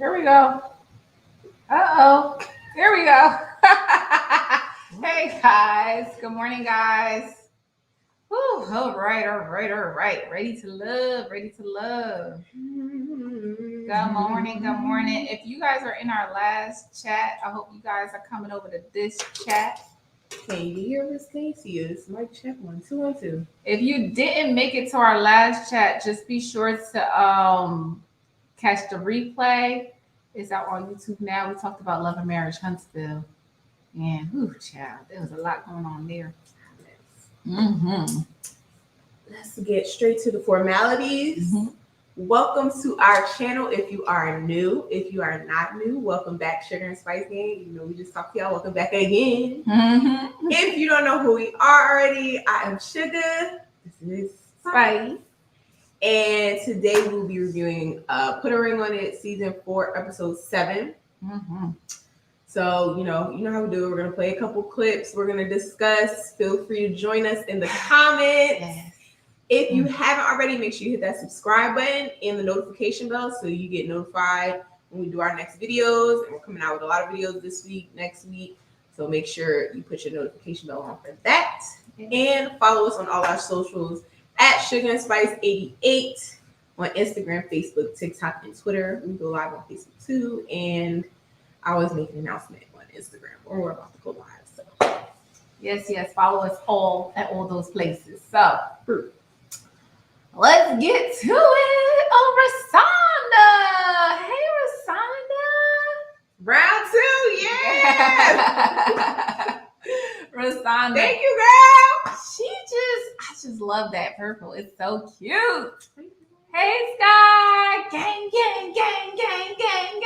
Here we go. Uh-oh. Here we go. Hey, guys. Good morning, guys. Woo. All right, all right, all right. Ready to love, ready to love. Good morning, good morning. If you guys are in our last chat, I hope you guys are coming over to this chat. Can you hear Miss Casey? It's Mike check 1 2 1 2. If you didn't make it to our last chat, just be sure to catch the replay. It's out on YouTube now. We talked about Love and Marriage Huntsville. And whew, child, there was a lot going on there. Mm-hmm. Let's get straight to the formalities. Mm-hmm. Welcome to our channel. If you are new, if you are not new, welcome back, Sugar and Spice Gang. You know, we just talked to y'all. Welcome back again. Mm-hmm. If you don't know who we are already, I am Sugar. This is Spice. And today we'll be reviewing Put a Ring on It, season 4, episode 7. Mm-hmm. So, you know how we do it. We're going to play a couple clips. We're going to discuss. Feel free to join us in the comments. Yes. If you haven't already, make sure you hit that subscribe button and the notification bell so you get notified when we do our next videos. And we're coming out with a lot of videos this week, next week. So make sure you put your notification bell on for that. And follow us on all our socials at Sugar and Spice 88 on Instagram, Facebook, TikTok, and Twitter. We go live on Facebook too. And I always make an announcement on Instagram or we're about to go live. So Yes. Follow us all at all those places. So let's get to it. Oh, Rasanda. Hey, Rasanda. round 2, yeah. Rasanda. Thank you, girl. I just love that purple. It's so cute. Hey, Sky. Gang.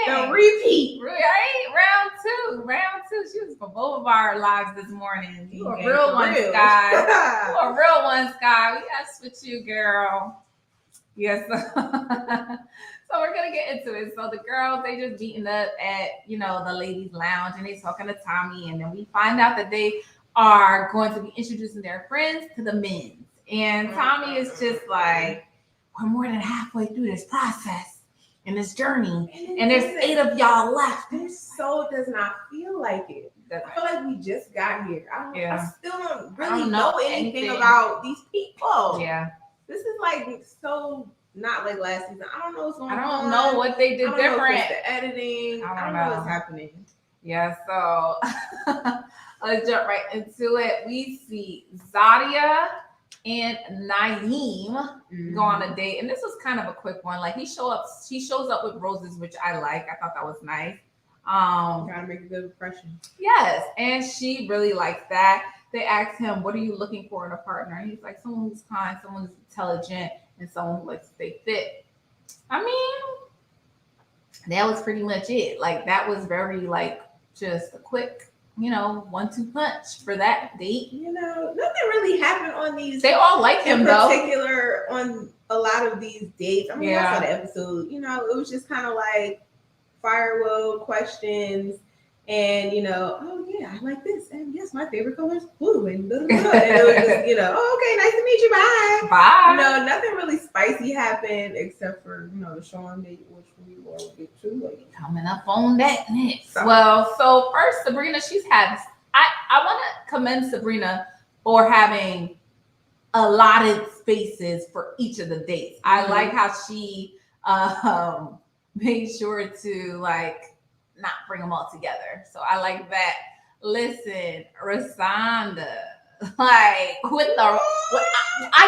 The repeat. Right? Round two. She was for both of our lives this morning. You a Yeah, real for one, real. Sky. You a real one, Sky. We got with you, girl. Yes. So we're gonna get into it. So the girls, they just beating up at, the ladies' lounge, and they talking to Tommy, and then we find out that they are going to be introducing their friends to the men. And Tommy is just like, we're more than halfway through this process and this journey, and there's 8 of y'all left. This so does not feel like it. I feel like we just got here. I still don't really know anything about these people. Yeah. This is like so not like last season. I don't know what's going on. I don't know what they did different. Know if it's the editing. I don't know what's happening. Yeah, so let's jump right into it. We see Zadia and Naeem go on a date, and this was kind of a quick one. Like she shows up with roses, which I like. I thought that was nice. Gotta make a good impression. Yes, and she really likes that. They asked him, "What are you looking for in a partner?" And he's like, "Someone who's kind, someone who's intelligent, and someone who likes to stay fit." I mean, that was pretty much it. Like that was very just a quick, 1-2 punch for that date. Nothing really happened on these. They all like him in though. Particular on a lot of these dates. I mean, I saw the episode. It was just kind of like firewall questions, and oh yeah, I like this, and yes, my favorite color is blue, and blah, blah, blah. And it was just oh, okay, nice to meet you, bye. Bye. Nothing really spicy happened except for the Sean date, which we will get to coming up on that next. So first, Sabrina, she's had. I want to commend Sabrina for having allotted spaces for each of the dates. I like how she made sure to not bring them all together. So I like that. Listen, Rasanda, I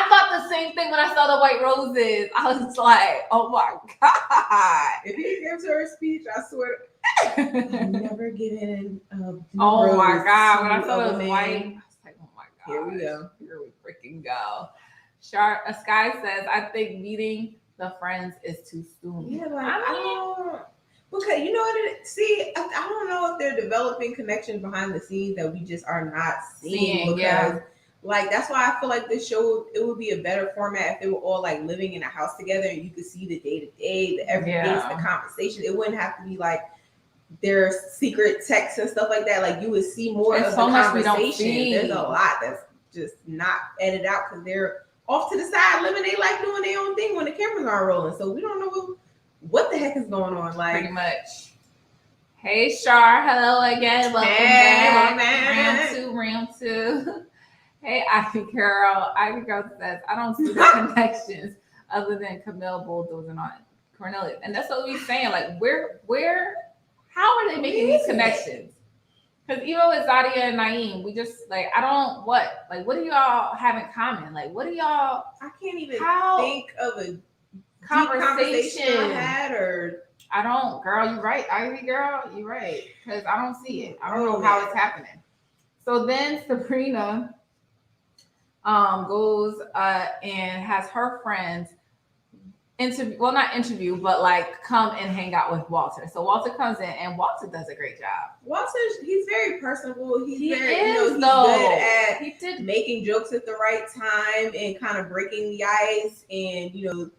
thought the same thing when I saw the white roses. I was like, oh my God. If he gives her a speech, I swear I'm never getting oh my God. When I saw those white, I was like, oh my God. Here we go. Here we freaking go. Sky says, I think meeting the friends is too soon. Yeah, because you know what I don't know if they're developing connections behind the scenes that we just are not seeing. Because that's why I feel like this show, it would be a better format if they were all living in a house together and you could see the day to day, the everyday, the conversation. It wouldn't have to be their secret texts and stuff like that. You would see more of the conversation. There's a lot that's just not edited out because they're off to the side living their life, doing their own thing when the cameras aren't rolling. So we don't know what the heck is going on? Like, pretty much. Hey, Shar. Hello again. Welcome back. Round two. Hey, Ivy Girl. Ivy Girl says, I don't see the connections other than Camille bulldozing on Cornelius. And that's what we're saying. Like, how are they making these connections? Because even with Zadia and Naeem, we just, like, what do y'all have in common? Like, what do y'all... I can't even think of a conversation I had, or... I don't, girl, you're right. Ivy Girl, you're right. Because I don't see it. I don't know how it's happening. So then Sabrina goes and has her friends but like come and hang out with Walter. So Walter comes in and Walter does a great job. He's very personable. He's good at making jokes at the right time and kind of breaking the ice and,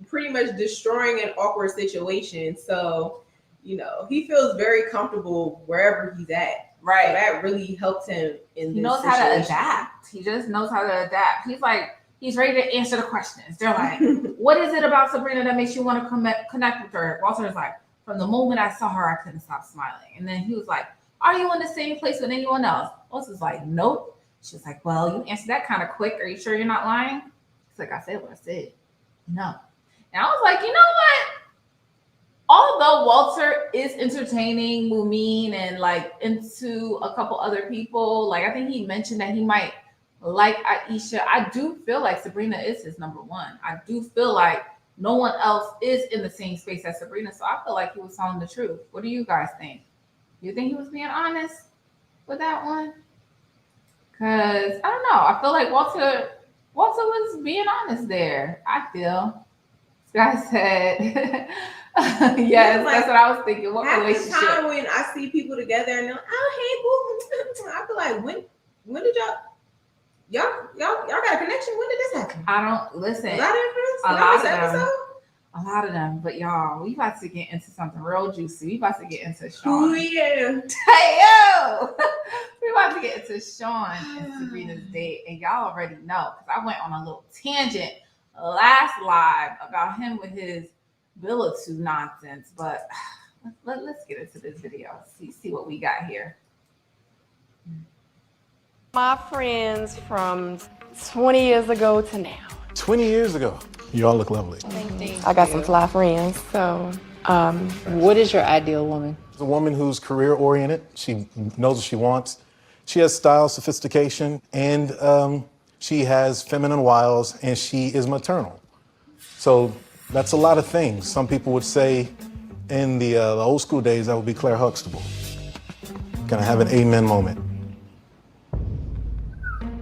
pretty much destroying an awkward situation. So, he feels very comfortable wherever he's at. Right. So that really helped him in He this knows situation. how to adapt. He just knows how to adapt. He's like, he's ready to answer the questions. They're like, what is it about Sabrina that makes you want to connect with her? Walter's like, from the moment I saw her, I couldn't stop smiling. And then he was like, are you in the same place with anyone else? Walter's like, nope. She's like, well, you answered that kind of quick. Are you sure you're not lying? He's like, I said what I said. No. And I was like, you know what? Although Walter is entertaining Mumin and like into a couple other people, like I think he mentioned that he might like Aisha. I do feel like Sabrina is his number one. I do feel like no one else is in the same space as Sabrina. So I feel like he was telling the truth. What do you guys think? You think he was being honest with that one? Because I don't know. I feel like Walter was being honest there. I feel. This guy said, yes, that's what I was thinking. What relationship? Half the time when I see people together and they're like, oh, hey, boo, I feel like, when did y'all got a connection? When did this happen? I don't listen. A lot of them, but y'all, we about to get into something real juicy. We about to get into Sean. Oh yeah. Hey yo, we about to get into Sean and Sabrina's date, and y'all already know because I went on a little tangent last live about him with his Villa 2 nonsense. But let's get into this video. See what we got here. My friends from 20 years ago to now. 20 years ago. You all look lovely. I got some fly friends, so. What is your ideal woman? A woman who's career-oriented. She knows what she wants. She has style, sophistication, and she has feminine wiles, and she is maternal. So that's a lot of things. Some people would say in the old school days, that would be Claire Huxtable. Can I have an amen moment?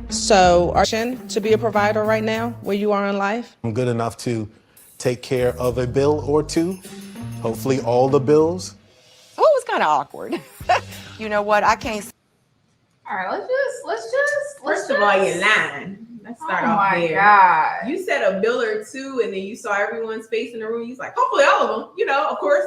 So, are you to be a provider right now, where you are in life? I'm good enough to take care of a bill or two, hopefully all the bills. Oh, it was kind of awkward. You know what? I can't. All right, let's just. First of all, you're lying. Let's start off there. Oh my God. You said a bill or two, and then you saw everyone's face in the room. You're like, hopefully all of them. Of course.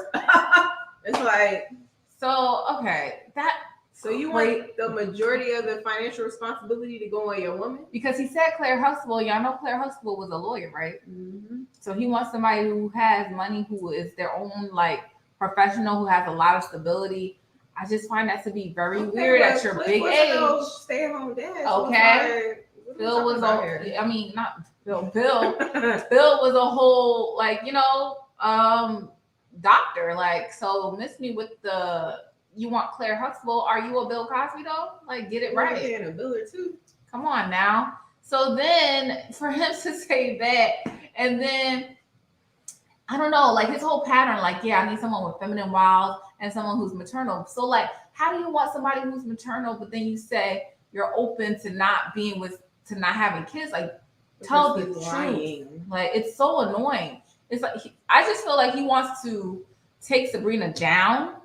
It's like. So okay, that. So you want the majority of the financial responsibility to go on your woman? Because he said Claire Huxtable. Y'all know Claire Huxtable was a lawyer, right? Mm-hmm. So he wants somebody who has money, who is their own like professional, who has a lot of stability. I just find that to be very weird at your big age. Stay-at-home dad. Okay. Bill was not Bill. Bill was a whole doctor. Like, so miss me with the. You want Claire Huxtable? Are you a Bill Cosby though? Like, get it right. And a bill or two. Come on now. So then for him to say that, and then I don't know, like his whole pattern, like, yeah, I need someone with feminine wiles and someone who's maternal. So like, how do you want somebody who's maternal, but then you say you're open to not having kids? Like, tell the truth. Like, it's so annoying. It's like, I just feel like he wants to take Sabrina down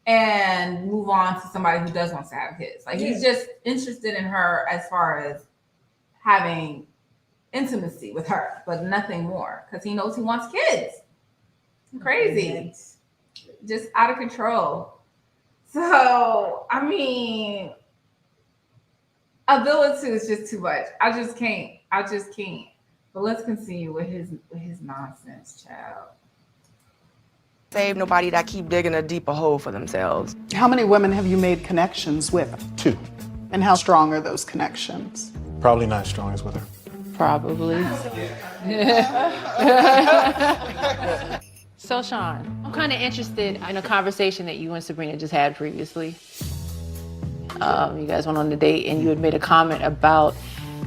and move on to somebody who does want to have kids. Like, he's just interested in her as far as having intimacy with her, but nothing more, because he knows he wants kids. Crazy. Just out of control. So, I mean, a Villa 2 is just too much. I just can't. But let's continue with his nonsense, child. Save nobody that keep digging a deeper hole for themselves. How many women have you made connections with? 2. And how strong are those connections? Probably not as strong as with her. Probably. So, Sean, I'm kind of interested in a conversation that you and Sabrina just had previously. You guys went on a date and you had made a comment about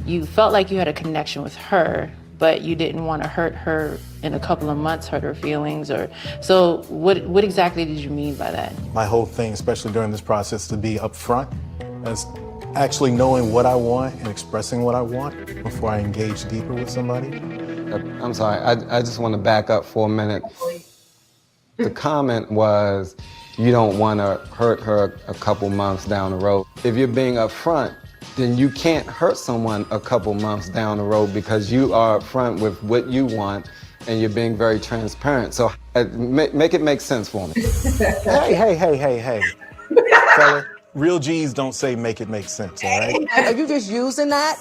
you felt like you had a connection with her, but you didn't want to hurt her in a couple of months, hurt her feelings, or so. What exactly did you mean by that? My whole thing, especially during this process, to be upfront, as actually knowing what I want and expressing what I want before I engage deeper with somebody. I'm sorry, I just want to back up for a minute. The comment was, you don't want to hurt her a couple months down the road. If you're being upfront, then you can't hurt someone a couple months down the road because you are upfront with what you want and you're being very transparent. So make it make sense for me. Hey. Fella, real G's don't say make it make sense, all right? Are you just using that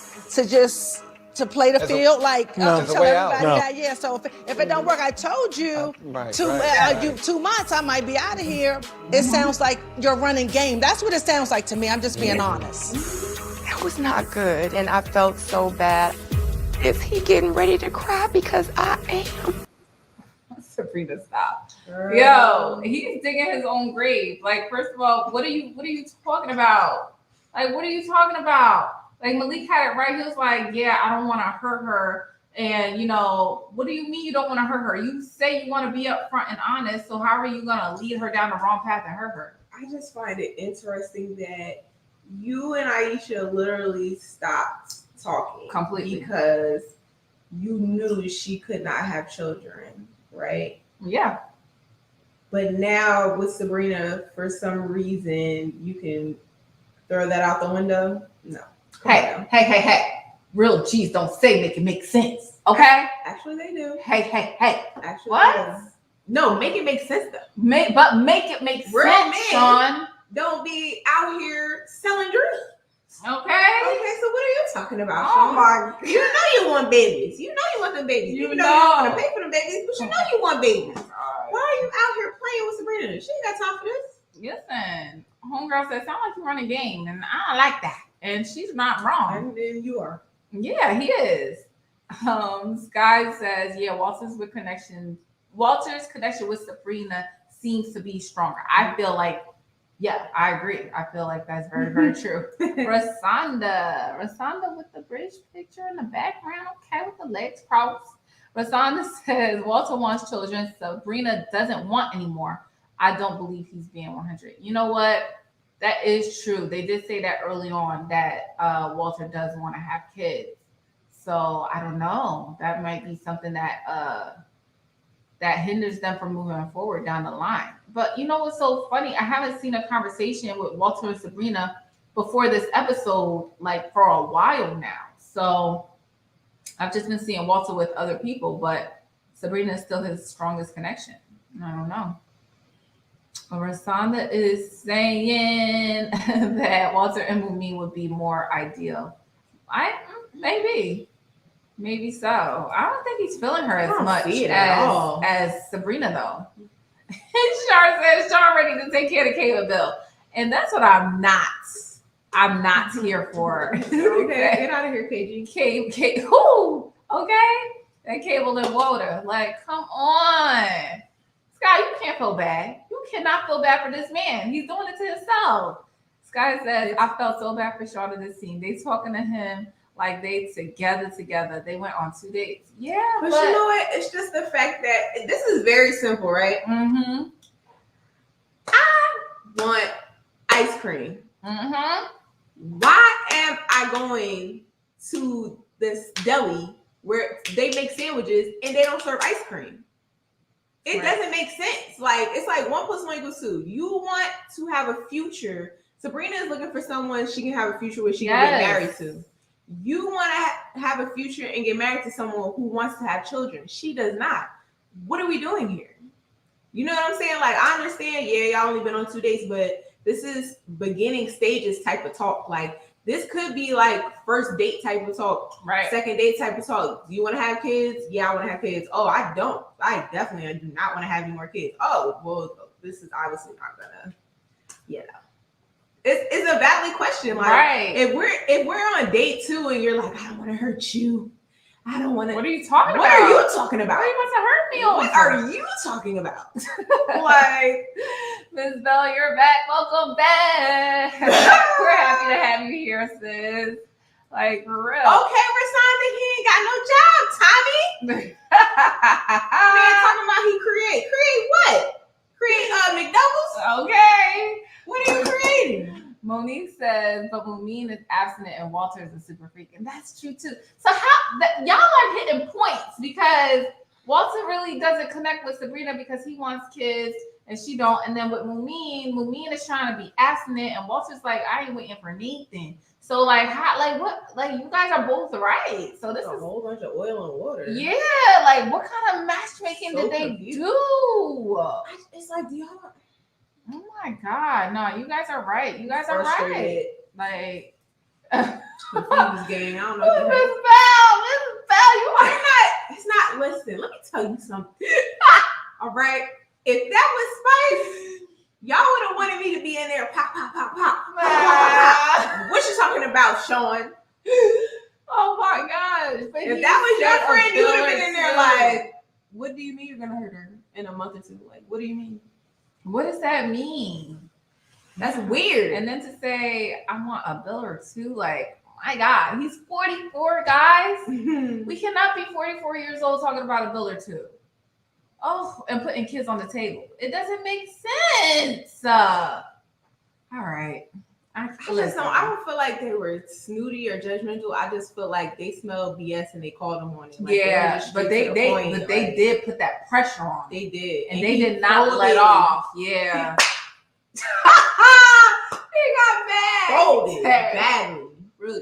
to play the field? No. Tell everybody that, yeah, so if it don't work, I told you, 2 months, I might be out of here. It sounds like you're running game. That's what it sounds like to me. I'm just being honest. That was not good, and I felt so bad. Is he getting ready to cry? Because I am. Sabrina, stop. Yo, he's digging his own grave. Like, first of all, what are you talking about? Like, what are you talking about? Like, Malik had it right. He was like, yeah, I don't want to hurt her. And, what do you mean you don't want to hurt her? You say you want to be upfront and honest. So how are you going to lead her down the wrong path and hurt her? I just find it interesting that you and Aisha literally stopped talking completely because you knew she could not have children, right? Yeah. But now with Sabrina, for some reason, you can throw that out the window. No. Hey. Real G's don't say make it make sense. Okay? Actually, they do. Hey. Actually, what? No, make it make sense though. Make it make Real sense, men Sean. Don't be out here selling dreams. Okay. Okay, so what are you talking about? Oh my God. You know you want babies. You know you want them babies. You know you don't want to pay for them babies, but you know you want babies. Why are you out here playing with Sabrina? She ain't got time for this. Listen, homegirl said, sound like you run a game, and I don't like that. And she's not wrong. And then you are. Yeah, he is. Sky says, yeah, Walter's connection with Sabrina seems to be stronger. I feel like, yeah, I agree. I feel like that's very, very true. Rasanda with the bridge picture in the background, okay, with the legs crossed. Rasanda says, Walter wants children, Sabrina doesn't want anymore. I don't believe he's being 100. You know what? That is true. They did say that early on that Walter does want to have kids. So I don't know. That might be something that that hinders them from moving forward down the line. But you know what's so funny? I haven't seen a conversation with Walter and Sabrina before this episode, like for a while now. So I've just been seeing Walter with other people, but Sabrina is still his strongest connection. I don't know. Rasanda is saying that Walter and Mumin would be more ideal. Maybe so. I don't think he's feeling her as much as Sabrina though. Char says Sean ready to take care of the cable bill, and that's what I'm not here for. Okay, get out of here, KG. Who? Okay, that cable and water. Like, come on. Sky, you can't feel bad. You cannot feel bad for this man. He's doing it to himself. Sky says, I felt so bad for Sean in this scene. They talking to him like they together. They went on 2 dates. Yeah, but you know what? It's just the fact that this is very simple, right? Mm-hmm. I want ice cream. Mm-hmm. Why am I going to this deli where they make sandwiches and they don't serve ice cream? It doesn't make sense. Like, it's like 1 + 1 = 2. You want to have a future. Sabrina is looking for someone she can have a future with, she can get married to. You want to have a future and get married to someone who wants to have children. She does not. What are we doing here? You know what I'm saying? Like, I understand, yeah, y'all only been on 2 dates, but this is beginning stages type of talk. Like, This could be like first date type of talk, right? Second date type of talk. Do you want to have kids? Yeah, I want to have kids. Oh, I don't. I definitely do not want to have any more kids. Oh, well, this is obviously not gonna. You know, it's a valid question. Like, right? If we're on date 2 and you're like, I don't want to hurt you. I don't want to. What are you talking about? What are you talking about? What are you about to hurt me over? What are you talking about? Like, Miss Bell, you're back. Welcome back. We're happy to have you here, sis. Like, for real. Okay, Rasanda, he ain't got no job, Tommy. Man, talking about he create what? Create McDoubles? Okay. What are you creating? Monique says, but Mumin is abstinent and Walter is a super freak. And that's true too. So y'all are hitting points because Walter really doesn't connect with Sabrina because he wants kids and she don't. And then with Mumin is trying to be abstinent and Walter's like, I ain't waiting for Nathan. So like, you guys are both right. So this is a whole bunch of oil and water. Yeah, like what kind of matchmaking did they do? It's like, do y'all? Oh my God. No, you guys are right. You guys are right. Like, confused gang. I don't know. Miss Bell, you are not. It's not. Listen, let me tell you something. All right. If that was Spice, y'all would have wanted me to be in there. Pop, pop, pop, pop. Pop. What you talking about, Sean? Oh my gosh. But if that was your friend, you would have been in there like, what do you mean you're going to hurt her in a month or two? Like, what do you mean? What does that mean? That's weird. And then to say, I want a bill or two, like, my God, he's 44, guys. We cannot be 44 years old talking about a bill or two. Oh, and putting kids on the table. It doesn't make sense. All right. I don't feel like they were snooty or judgmental. I just feel like they smelled BS and they called them on it. Like, yeah, but they did put that pressure on. They did, and they did not let off. Yeah, he got mad. Folded badly.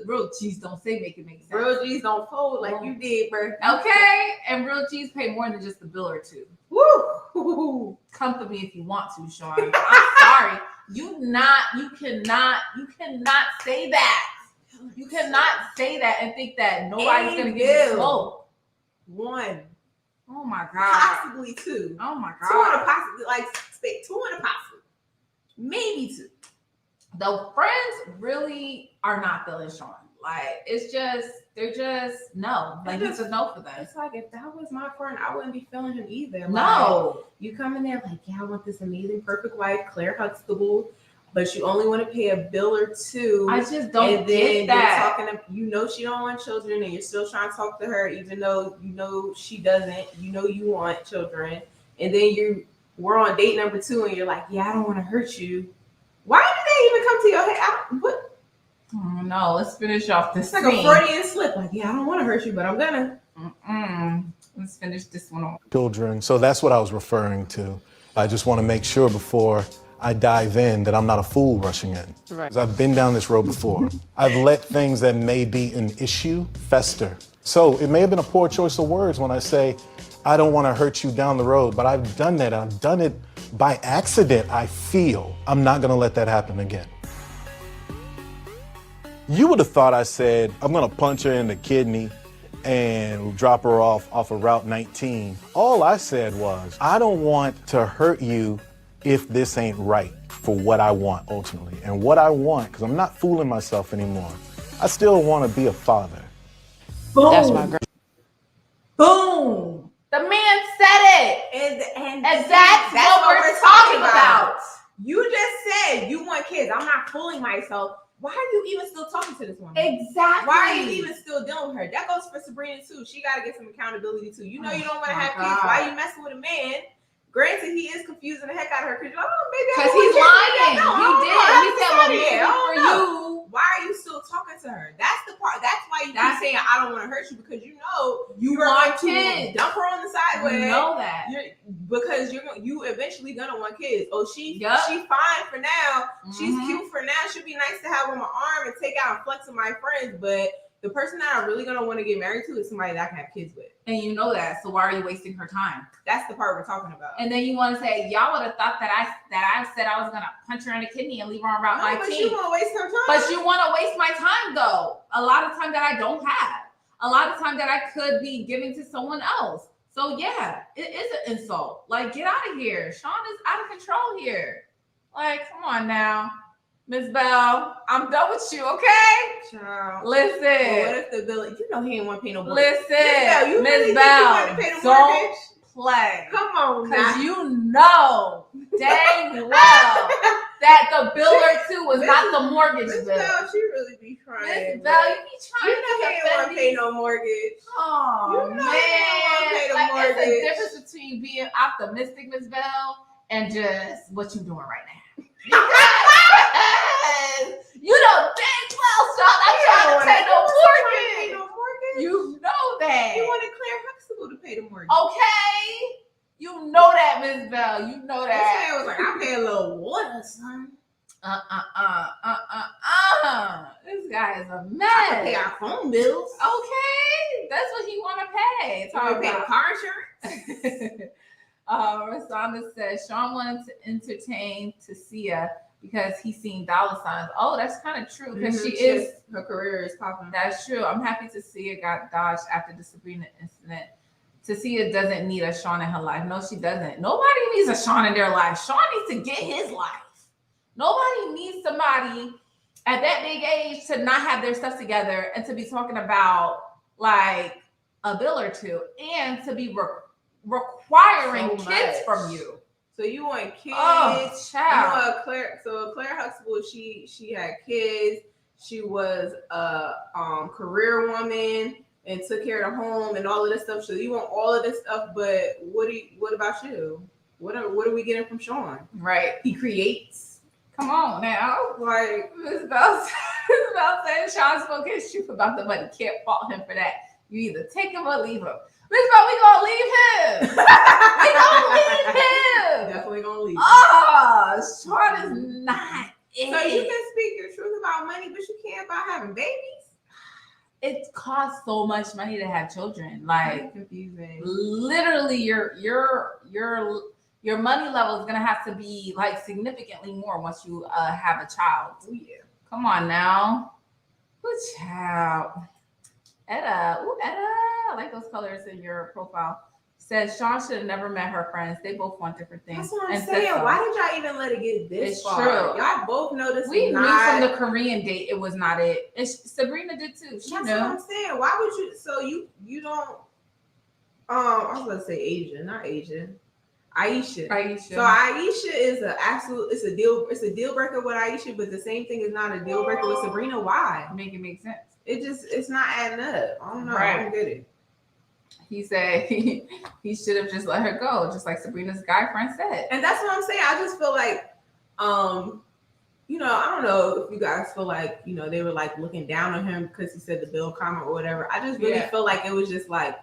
Real cheese don't say make it make sense. Real cheese don't fold like you did, bro. Okay, and real cheese pay more than just a bill or two. Woo! Come for me if you want to, Sean. I'm sorry. You cannot say that. You cannot say that and think that nobody's gonna give you smoke. One. Oh my God. Possibly two. Oh my God. Two and a possibly, like two and a possibly. Maybe two. The friends really are not feeling Sean. Like they're just no. Like it's a no for them. It's like if that was my friend, I wouldn't be feeling him either. No. Like, you come in there like, yeah, I want this amazing, perfect wife, Claire Huxtable, but you only want to pay a bill or two. I just don't get that. She don't want children, and you're still trying to talk to her, even though you know she doesn't. You know you want children, and then we're on date number 2, and you're like, yeah, I don't want to hurt you. Why did they even come to your head? What? Oh, no, let's finish off this. It's like a Freudian slip. Like, yeah, I don't want to hurt you, but I'm gonna. Let's finish this one off. Children. So that's what I was referring to. I just want to make sure before I dive in that I'm not a fool rushing in. Right. 'Cause I've been down this road before. I've let things that may be an issue fester. So it may have been a poor choice of words when I say, I don't want to hurt you down the road, but I've done that. I've done it by accident, I feel. I'm not going to let that happen again. You would have thought I said, I'm going to punch her in the kidney and drop her off of Route 19. All I said was, I don't want to hurt you if this ain't right for what I want ultimately. And what I want, because I'm not fooling myself anymore, I still want to be a father. Boom. That's my girl. Boom. The man said it. And that's what we're talking about. You just said you want kids. I'm not fooling myself. Why are you even still talking to this woman? Exactly. Why are you even still dealing with her? That goes for Sabrina too. She got to get some accountability too. You know you don't want to have kids. Why are you messing with a man? Granted, he is confusing the heck out of her because because he's lying. He did. He said, "Well, maybe for you." Why are you still talking to her? That's the part. That's why you keep saying I don't want to hurt you because you know you want kids. Dump her on the sideway. You know that because you eventually gonna want kids. Oh, she fine for now. She's cute for now. She'd be nice to have on my arm and take out and flex with my friends, but The person that I'm really gonna want to get married to is somebody that I can have kids with. And you know that, so why are you wasting her time? That's the part we're talking about. And then you want to say, y'all would have thought that I said I was gonna punch her in the kidney and leave her on Route 19. But you want to waste her time. But you want to waste my time, though. A lot of time that I don't have. A lot of time that I could be giving to someone else. So yeah, it is an insult. Like, get out of here. Sean is out of control here. Like, come on now. Miss Bell, I'm done with you, okay? Child. Listen. Well, what if the bill? You know he ain't want to pay no mortgage. Listen, Miss Bell, don't play. Come on, because you know dang well that the biller too was not the mortgage bill. Miss Bell, she really be trying. Miss Bell, you be trying. You know he ain't want to pay no mortgage. Oh you know man, he ain't want to pay the like, mortgage. It's a difference between being optimistic, Miss Bell, and just what you doing right now. You know dang well, Sean, I'm trying to pay no mortgage. You know that. You want Claire Huxtable to pay the mortgage. Okay. You know that, Miss Bell. You know that. This man was like, I pay a little water, son. This guy is a mess. I can pay our phone bills. Okay. That's what he want to pay. So we pay the car insurance. Rosanda says Sean wanted to entertain Tasia because he's seen dollar signs. Oh, that's kind of true because her career is popping. That's true. I'm happy Tasia got dodged after the Sabrina incident. Tasia doesn't need a Sean in her life. No, she doesn't. Nobody needs a Sean in their life. Sean needs to get his life. Nobody needs somebody at that big age to not have their stuff together and to be talking about like a bill or two and to be requiring kids from you. So you want kids? Oh, child. You want Claire? So Claire Huxtable, she had kids. She was a career woman and took care of the home and all of this stuff. So you want all of this stuff, but what about you? What are we getting from Sean? Right. He creates. Come on now. Like Ms. Bell saying Sean spoke his truth about the money. Can't fault him for that. You either take him or leave him. Ms. Bell, we gonna leave him. We gonna leave him. Definitely gonna leave him. Oh, Sean is not it. So you can speak your truth about money, but you can't about having babies? It costs so much money to have children. Like, that's confusing. Literally, your money level is gonna have to be like significantly more once you have a child. Oh yeah. Come on now. Good child. Etta, I like those colors in your profile. Says Sean should have never met her friends. They both want different things. That's what I'm saying. Why did y'all even let it get this far? True. Y'all both know this. We knew from the Korean date it was not it. Sabrina did too. She That's knew. what I'm saying. Why would you? So you don't. I was gonna say Asian, not Asian. Aisha. So Aisha is it's a deal breaker with Aisha, but the same thing is not a deal breaker with Sabrina. Why? Make it make sense. It's not adding up. I don't know. Right. I don't get it. He said he should have just let her go, just like Sabrina's guy friend said. And that's what I'm saying. I just feel like, I don't know if you guys feel like, they were like looking down on him because he said the bill comment or whatever. I just really feel like it was just like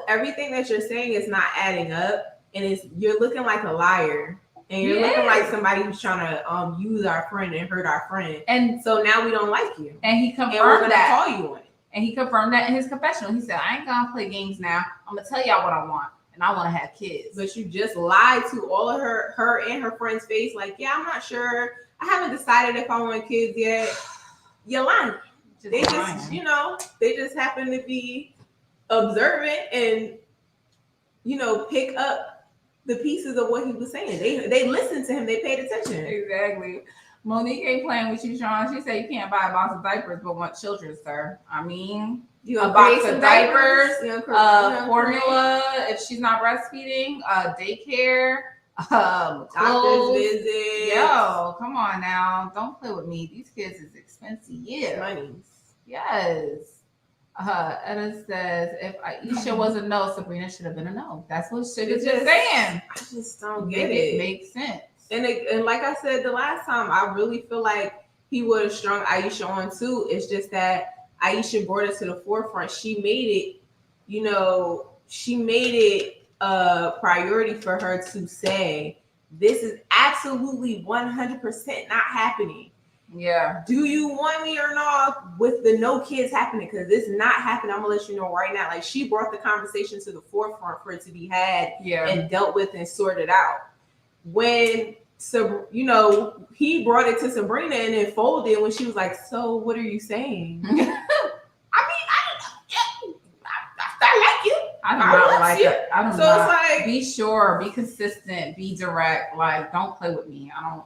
everything that you're saying is not adding up, and you're looking like a liar. And you're looking like somebody who's trying to use our friend and hurt our friend. And so now we don't like you. And he confirmed we're gonna that. Call you on it. And he confirmed that in his confessional. He said, I ain't gonna play games now. I'm gonna tell y'all what I want. And I want to have kids. But you just lied to all of her and her friends' face. Like, yeah, I'm not sure. I haven't decided if I want kids yet. You're lying. They just happen to be observant and, pick up the pieces of what he was saying. They listened to him. They paid attention. Exactly. Monique ain't playing with you, Sean. She said you can't buy a box of diapers but want children, sir. I mean, a box of diapers, formula if she's not breastfeeding, daycare, doctor's visit. Yo, come on now. Don't play with me. These kids is expensive. Yeah. Money. Yes. Etta says if Aisha was a no, Sabrina should have been a no. That's what Suga's just saying. I just don't get it. It makes sense. And like I said the last time, I really feel like he would have strung Aisha on too. It's just that Aisha brought it to the forefront. She made it a priority for her to say, this is absolutely 100% not happening. Yeah. Do you want me or not with the no kids happening? Because it's not happening. I'm gonna let you know right now. Like, she brought the conversation to the forefront for it to be had and dealt with and sorted out. When he brought it to Sabrina and it folded when she was like, "So what are you saying?" I mean, I like you. I do not like it. I don't So it's like, be sure, be consistent, be direct. Like, don't play with me. I don't.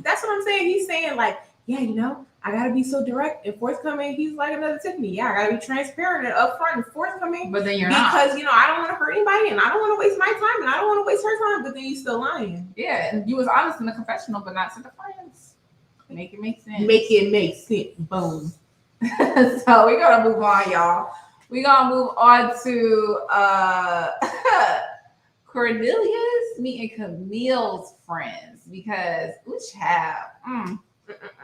That's what I'm saying. He's saying like, yeah, I gotta be so direct and forthcoming. He's like another Tiffany. Yeah, I gotta be transparent and upfront and forthcoming. But then you're not, because I don't want to hurt anybody and I don't want to waste my time and I don't want to waste her time. But then you still lying. Yeah, and you was honest in the confessional, but not to the friends. Make it make sense. Make it make sense. Boom. So we're gonna move on, y'all. We're gonna move on to Cornelius meeting Camille's friends because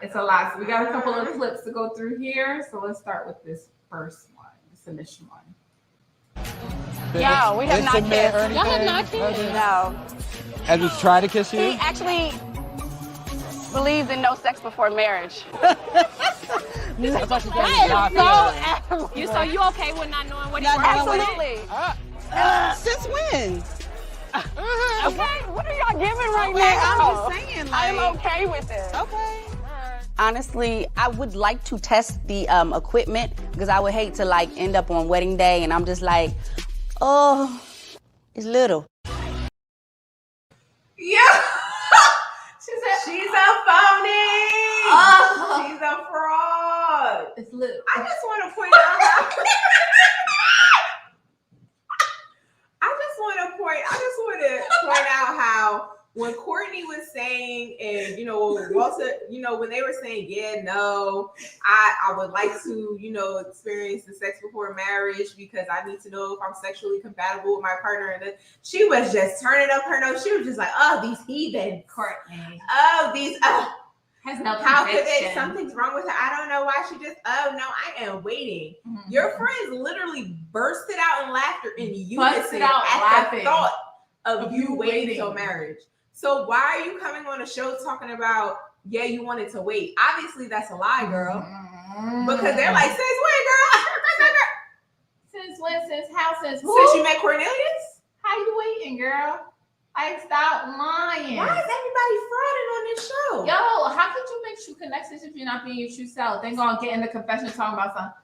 it's a lot. So we got a couple of clips to go through here. So let's start with this first one, this initial one. Yo, we have not kissed. Y'all have not kissed? No. Has he tried to kiss He you? actually believes in no sex before marriage. So you okay with not knowing what he wants? Absolutely. Since when? Okay, what are y'all giving right Okay, now? I'm just saying, I'm okay with it. Okay. Honestly, I would like to test the equipment because I would hate to like end up on wedding day and I'm just like, oh, it's little. Yeah. She's a phony. She's a fraud. It's lit. I just want to point out how when Courtney was saying, and Walter, when they were saying, yeah, no, I would like to, experience the sex before marriage because I need to know if I'm sexually compatible with my partner. And then she was just turning up her nose. She was just like, oh, these heathens. Courtney. Oh, these, has no how could conviction. something's wrong with her? I don't know why she just, oh no, I am waiting. Mm-hmm. Your friends literally bursted out in laughter in unison at the thought of you waiting till marriage. So why are you coming on a show talking about, yeah, you wanted to wait? Obviously that's a lie, girl. Mm-hmm. Because they're like, since when, girl? Since when? Since how? Since who? Since you met Cornelius? How you waiting, girl? Like, stop lying. Why is everybody frauding on this show? Yo, how could you make true connections if you're not being your true self? Then gonna get in the confession talking about something.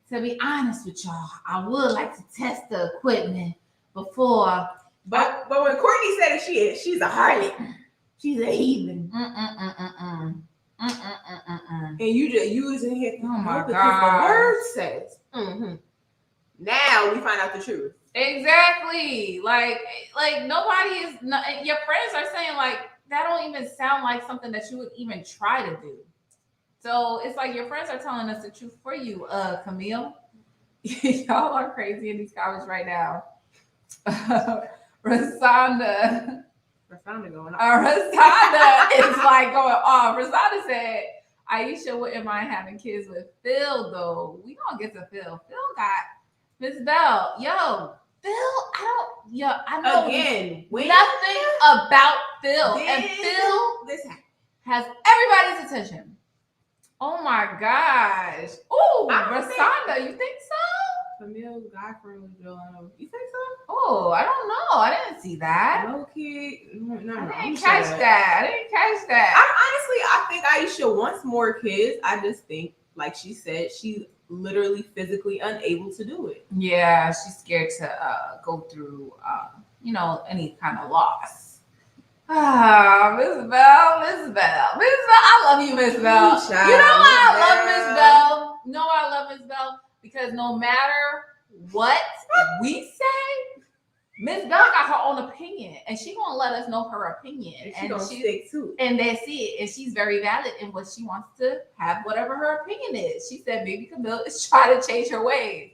To be honest with y'all, I would like to test the equipment before. But when Courtney said it, she's a harlot. She's a heathen. And you just using it. Oh my God. Because the word says. Mm-hmm. Now we find out the truth. Exactly. Like nobody is. Your friends are saying like that don't even sound like something that you would even try to do. So it's like your friends are telling us the truth for you, Camille. Y'all are crazy in these comments right now. Rasanda going on. Rasanda is like going off. Rasanda said Aisha wouldn't mind having kids with Phil though. We gonna get to Phil. Phil got Miss Bell. Yo, Phil, I know again nothing about Phil. And Phil has everybody's attention. Oh my gosh. Oh, Rasanda, you think so? Camille's guy friend was Joanna. You think so? Oh, I don't know. I didn't see that. No kid. No, I didn't catch that. I think Aisha wants more kids. I just think, like she said, she's literally physically unable to do it. Yeah, she's scared to go through, any kind of loss. Miss Bell. I love you, Miss Bell. You know why I love Miss Bell? You know why I love Miss Bell? Because no matter what we say, Miss Bell got her own opinion, and she gonna let us know her opinion, and she stick to it. And that's it. And she's very valid in what she wants to have, whatever her opinion is. She said, "Baby Camille is trying to change her ways."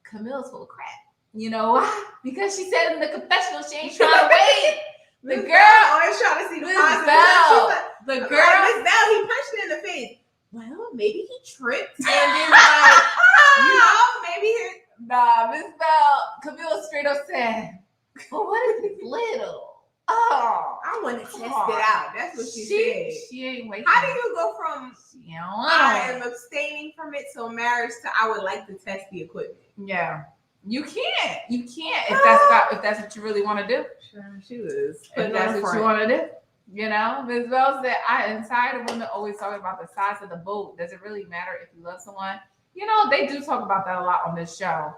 Camille's full of crap. You know why? Because she said in the confessional she ain't trying to wait. The girl always trying to see the positive. The girl, Miss Bell, he punched her in the face. Well, maybe he tripped, and then like, maybe he. Nah, Miss Bell, Camille straight up said, well, what if it's little? Oh, I I want to test it out. That's what she said. She ain't waiting. How do you go from I am I abstaining from it till marriage to I would like to test the equipment? Yeah, you can't if that's what you really want to do. Sure, she was. If that's what you want to do. You know, Ms. Bell said, I'm tired of women always talking about the size of the boat. Does it really matter if you love someone? You know, they do talk about that a lot on this show.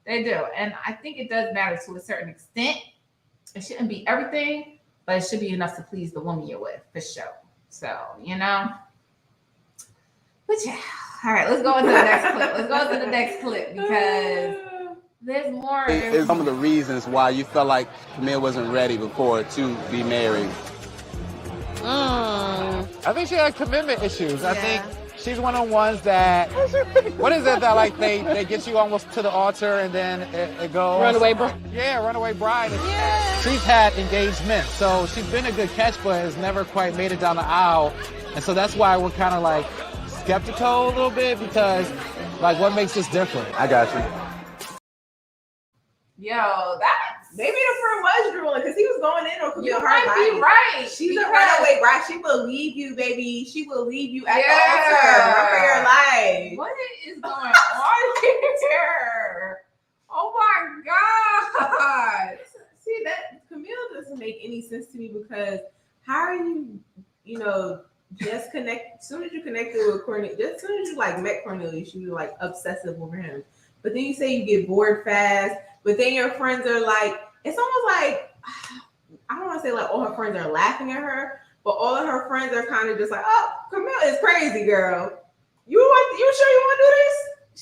They do. And I think it does matter to a certain extent. It shouldn't be everything, but it should be enough to please the woman you're with, for sure. So, you know. But yeah. All right, let's go into the next clip. Because there's more. It's some of the reasons why you felt like Camille wasn't ready before to be married. I think she had commitment issues. I think she's one of the ones that, what is it that like they get you almost to the altar and then it goes? Runaway bride. Yeah, runaway bride. Yeah. She's had engagement, so she's been a good catch, but has never quite made it down the aisle. And so that's why we're kind of like skeptical a little bit because like what makes this different? I got you. Yo, that's maybe the friend was drooling because he was going in on Camille. You might be right. She's a runaway bride. She will leave you, baby. She will leave you at the altar. Run for your life. What is going on here? Oh my God. See, that Camille doesn't make any sense to me because how are you, just connect, as soon as you connected with Cornelius, just as soon as you like met Cornelius, you were like obsessive over him. But then you say you get bored fast. But then your friends are like, it's almost like, I don't want to say like all her friends are laughing at her, but all of her friends are kind of just like, oh, Camille is crazy, girl. You sure you want to do this?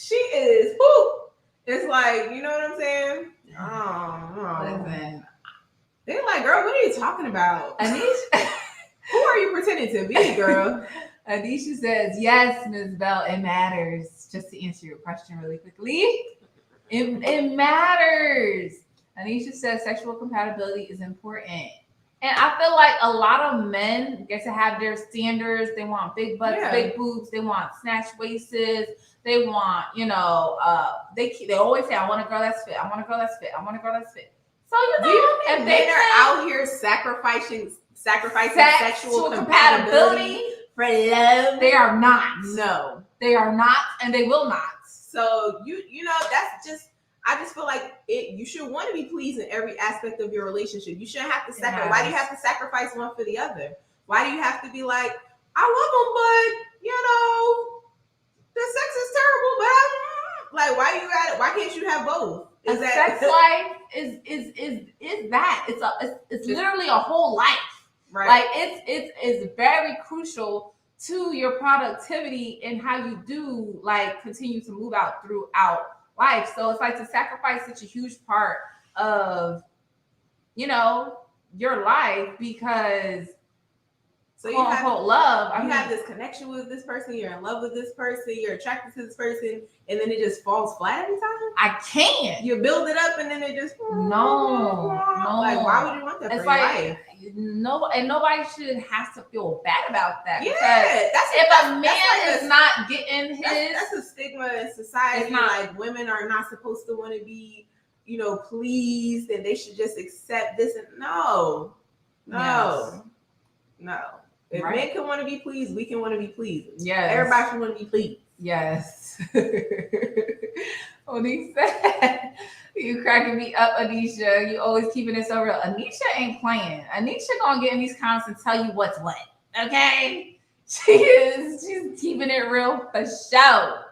She is. Whoo. It's like, you know what I'm saying? Oh. Listen. They're like, girl, what are you talking about? Anisha. Who are you pretending to be, girl? Anisha says, yes, Ms. Bell, it matters. Just to answer your question really quickly. It matters. Anisha says sexual compatibility is important. And I feel like a lot of men get to have their standards. They want big butts, big boobs. They want snatched waists. They want, they always say, I want a girl that's fit. I want a girl that's fit. I want a girl that's fit. So, if they are out here sacrificing sexual compatibility for love, they are not. No. They are not, and they will not. So that's just, I just feel like you should want to be pleased in every aspect of your relationship. You shouldn't have to sacrifice. Why do you have to sacrifice one for the other? Why do you have to be like, I love him, but the sex is terrible, but like, why do you got it? Why can't you have both? Is that sex life is that it's literally a whole life, right? Like it's very crucial to your productivity and how you do like continue to move out throughout life. So it's like to sacrifice such a huge part of your life because so you have love. You have this connection with this person, you're in love with this person, you're attracted to this person, and then it just falls flat every time. I can't. You build it up and then it just no. Like why would you want that for your life? No, and nobody should have to feel bad about that. Yeah, if a man is not getting his, that's a stigma in society. It's not like women are not supposed to want to be, pleased, and they should just accept this. And no. If men can want to be pleased, we can want to be pleased. Yes, everybody should want to be pleased. Yes. Oni said, you cracking me up, Anisha. You always keeping it so real. Anisha ain't playing. Anisha gonna get in these comments and tell you what's what. Okay? She's keeping it real for show.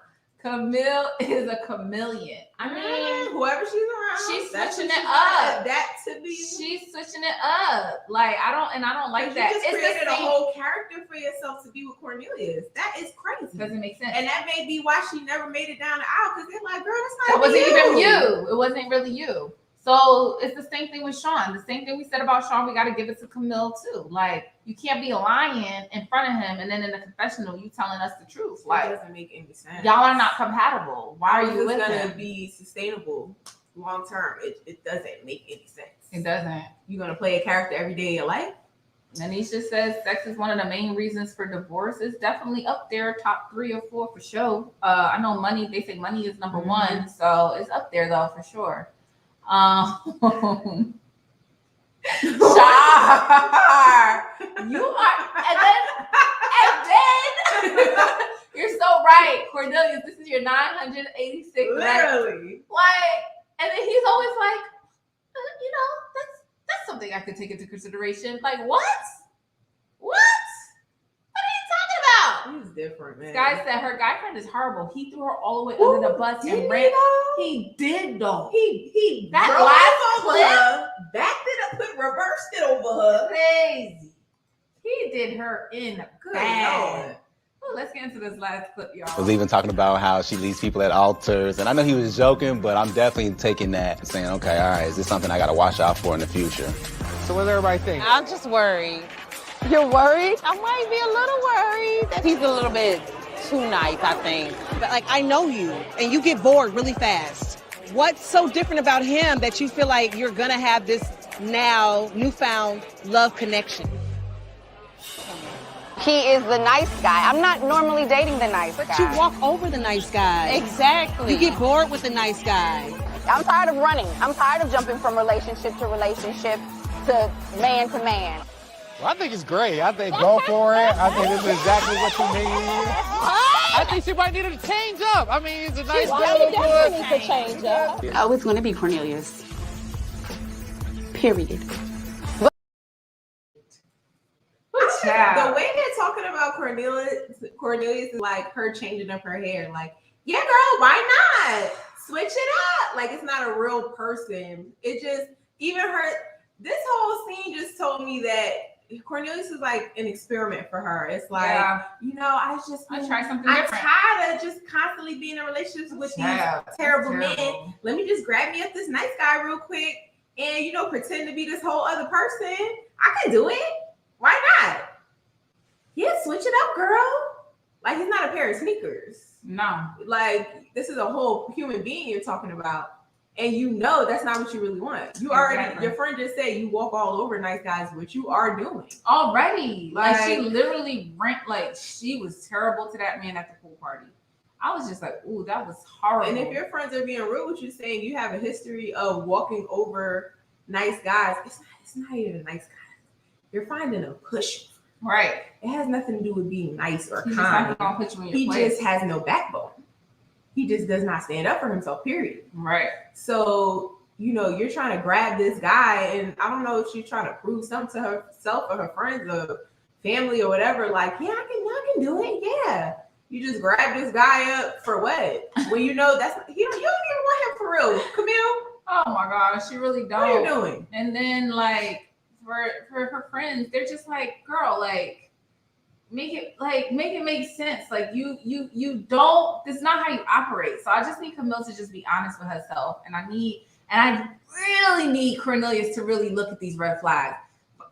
Camille is a chameleon. I mean, whoever she's around, she's switching it up. That to be, she's switching it up. Like I don't like that. You just created a whole character for yourself to be with Cornelius. That is crazy. Doesn't make sense. And that may be why she never made it down the aisle because they're like, girl, that's not. That wasn't even you. It wasn't really you. So it's the same thing with Sean. The same thing we said about Sean, we got to give it to Camille too. Like you can't be lying in front of him and then in the confessional you telling us the truth. Like it doesn't make any sense. Y'all are not compatible. Why are you with him? It's gonna be sustainable long term. It doesn't make any sense. It doesn't. You're gonna play a character every day of your life. Anisha says sex is one of the main reasons for divorce. It's definitely up there, top 3 or 4 for sure. I know money. They say money is number 1, so it's up there though for sure. Char, you are, and then you're so right, Cornelius. This is your 986. Literally. Like, and then he's always like, you know, that's something I could take into consideration. Like, what? What? What are you talking about? He's different, man. Sky said her guy friend is horrible. He threw her all the way under the bus and ran. He did though. He that drove last over clip, her, backed it up, reversed it over her. crazy. He did her in Good bad. Lord. Oh, let's get into this last clip, y'all. Was even talking about how she leads people at altars. And I know he was joking, but I'm definitely taking that and saying, okay, all right, is this something I got to watch out for in the future? So what does everybody think? I'm just worried. You're worried? I might be a little worried that he's a little bit too nice, I think. But like, I know you, and you get bored really fast. What's so different about him that you feel like you're gonna have this now newfound love connection? He is the nice guy. I'm not normally dating the nice guy. But you walk over the nice guy. Exactly. You get bored with the nice guy. I'm tired of running. I'm tired of jumping from relationship to relationship to man to man. Well, I think it's great. I think go for it. I think this is exactly what you need. I think she might need to change up. I mean, it's a nice definitely needs to change up. Oh, it's going to be Cornelius. Period. The way they're talking about Cornelius is like her changing up her hair. Like, yeah, girl, why not? Switch it up. Like, it's not a real person. It just, even her, this whole scene just told me that Cornelius is like an experiment for her. It's like, you know, I try something I'm different. tired of just constantly being in relationships with these terrible men. Let me just grab me up this nice guy real quick and, you know, pretend to be this whole other person. I can do it. Why not? Yeah, switch it up, girl. Like, he's not a pair of sneakers. No. Like, this is a whole human being you're talking about. And you know that's not what you really want. You already, your friend just said you walk all over nice guys, which you are doing. Already. Like she literally she was terrible to that man at the pool party. I was just like, ooh, that was horrible. And if your friends are being real with you, saying you have a history of walking over nice guys, it's not even a nice guy. You're finding a push. Right. It has nothing to do with being nice or He's kind. just not gonna put you in your He place. just has no backbone. He just does not stand up for himself, period. Right. So, you know, you're trying to grab this guy, and I don't know if she's trying to prove something to herself or her friends or family or whatever. Like, yeah, I can do it. Yeah. You just grab this guy up for what? When you know you don't even want him for real. Camille? Oh my gosh, she really don't. What are you doing? And then like for her friends, they're just like, girl, like make it make sense. Like you don't, this is not how you operate. So I just need Camille to just be honest with herself. And I really need Cornelius to really look at these red flags.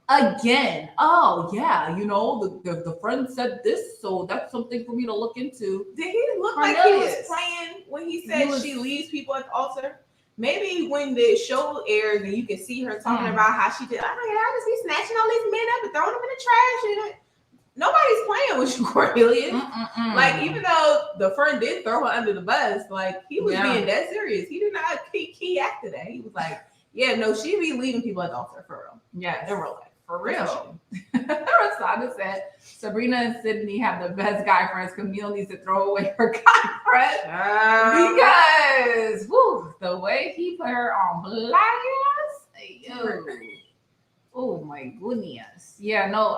Again, oh yeah, you know, the friend said this, so that's something for me to look into. Did he look like he was playing when he said she leaves people at the altar? Maybe when the show airs and you can see her talking about how she did, oh yeah, I just be snatching all these men up and throwing them in the trash. And nobody's playing with you, Cornelius. Like, even though the friend did throw her under the bus, like, he was being dead serious. He did not key after that. He was like, yeah, no, she be leaving people at the altar for real. Yeah, in real life. For real. Rosana said Sabrina and Sydney have the best guy friends. Camille needs to throw away her guy friend because the way he put her on blast. Oh my goodness. Yeah, no,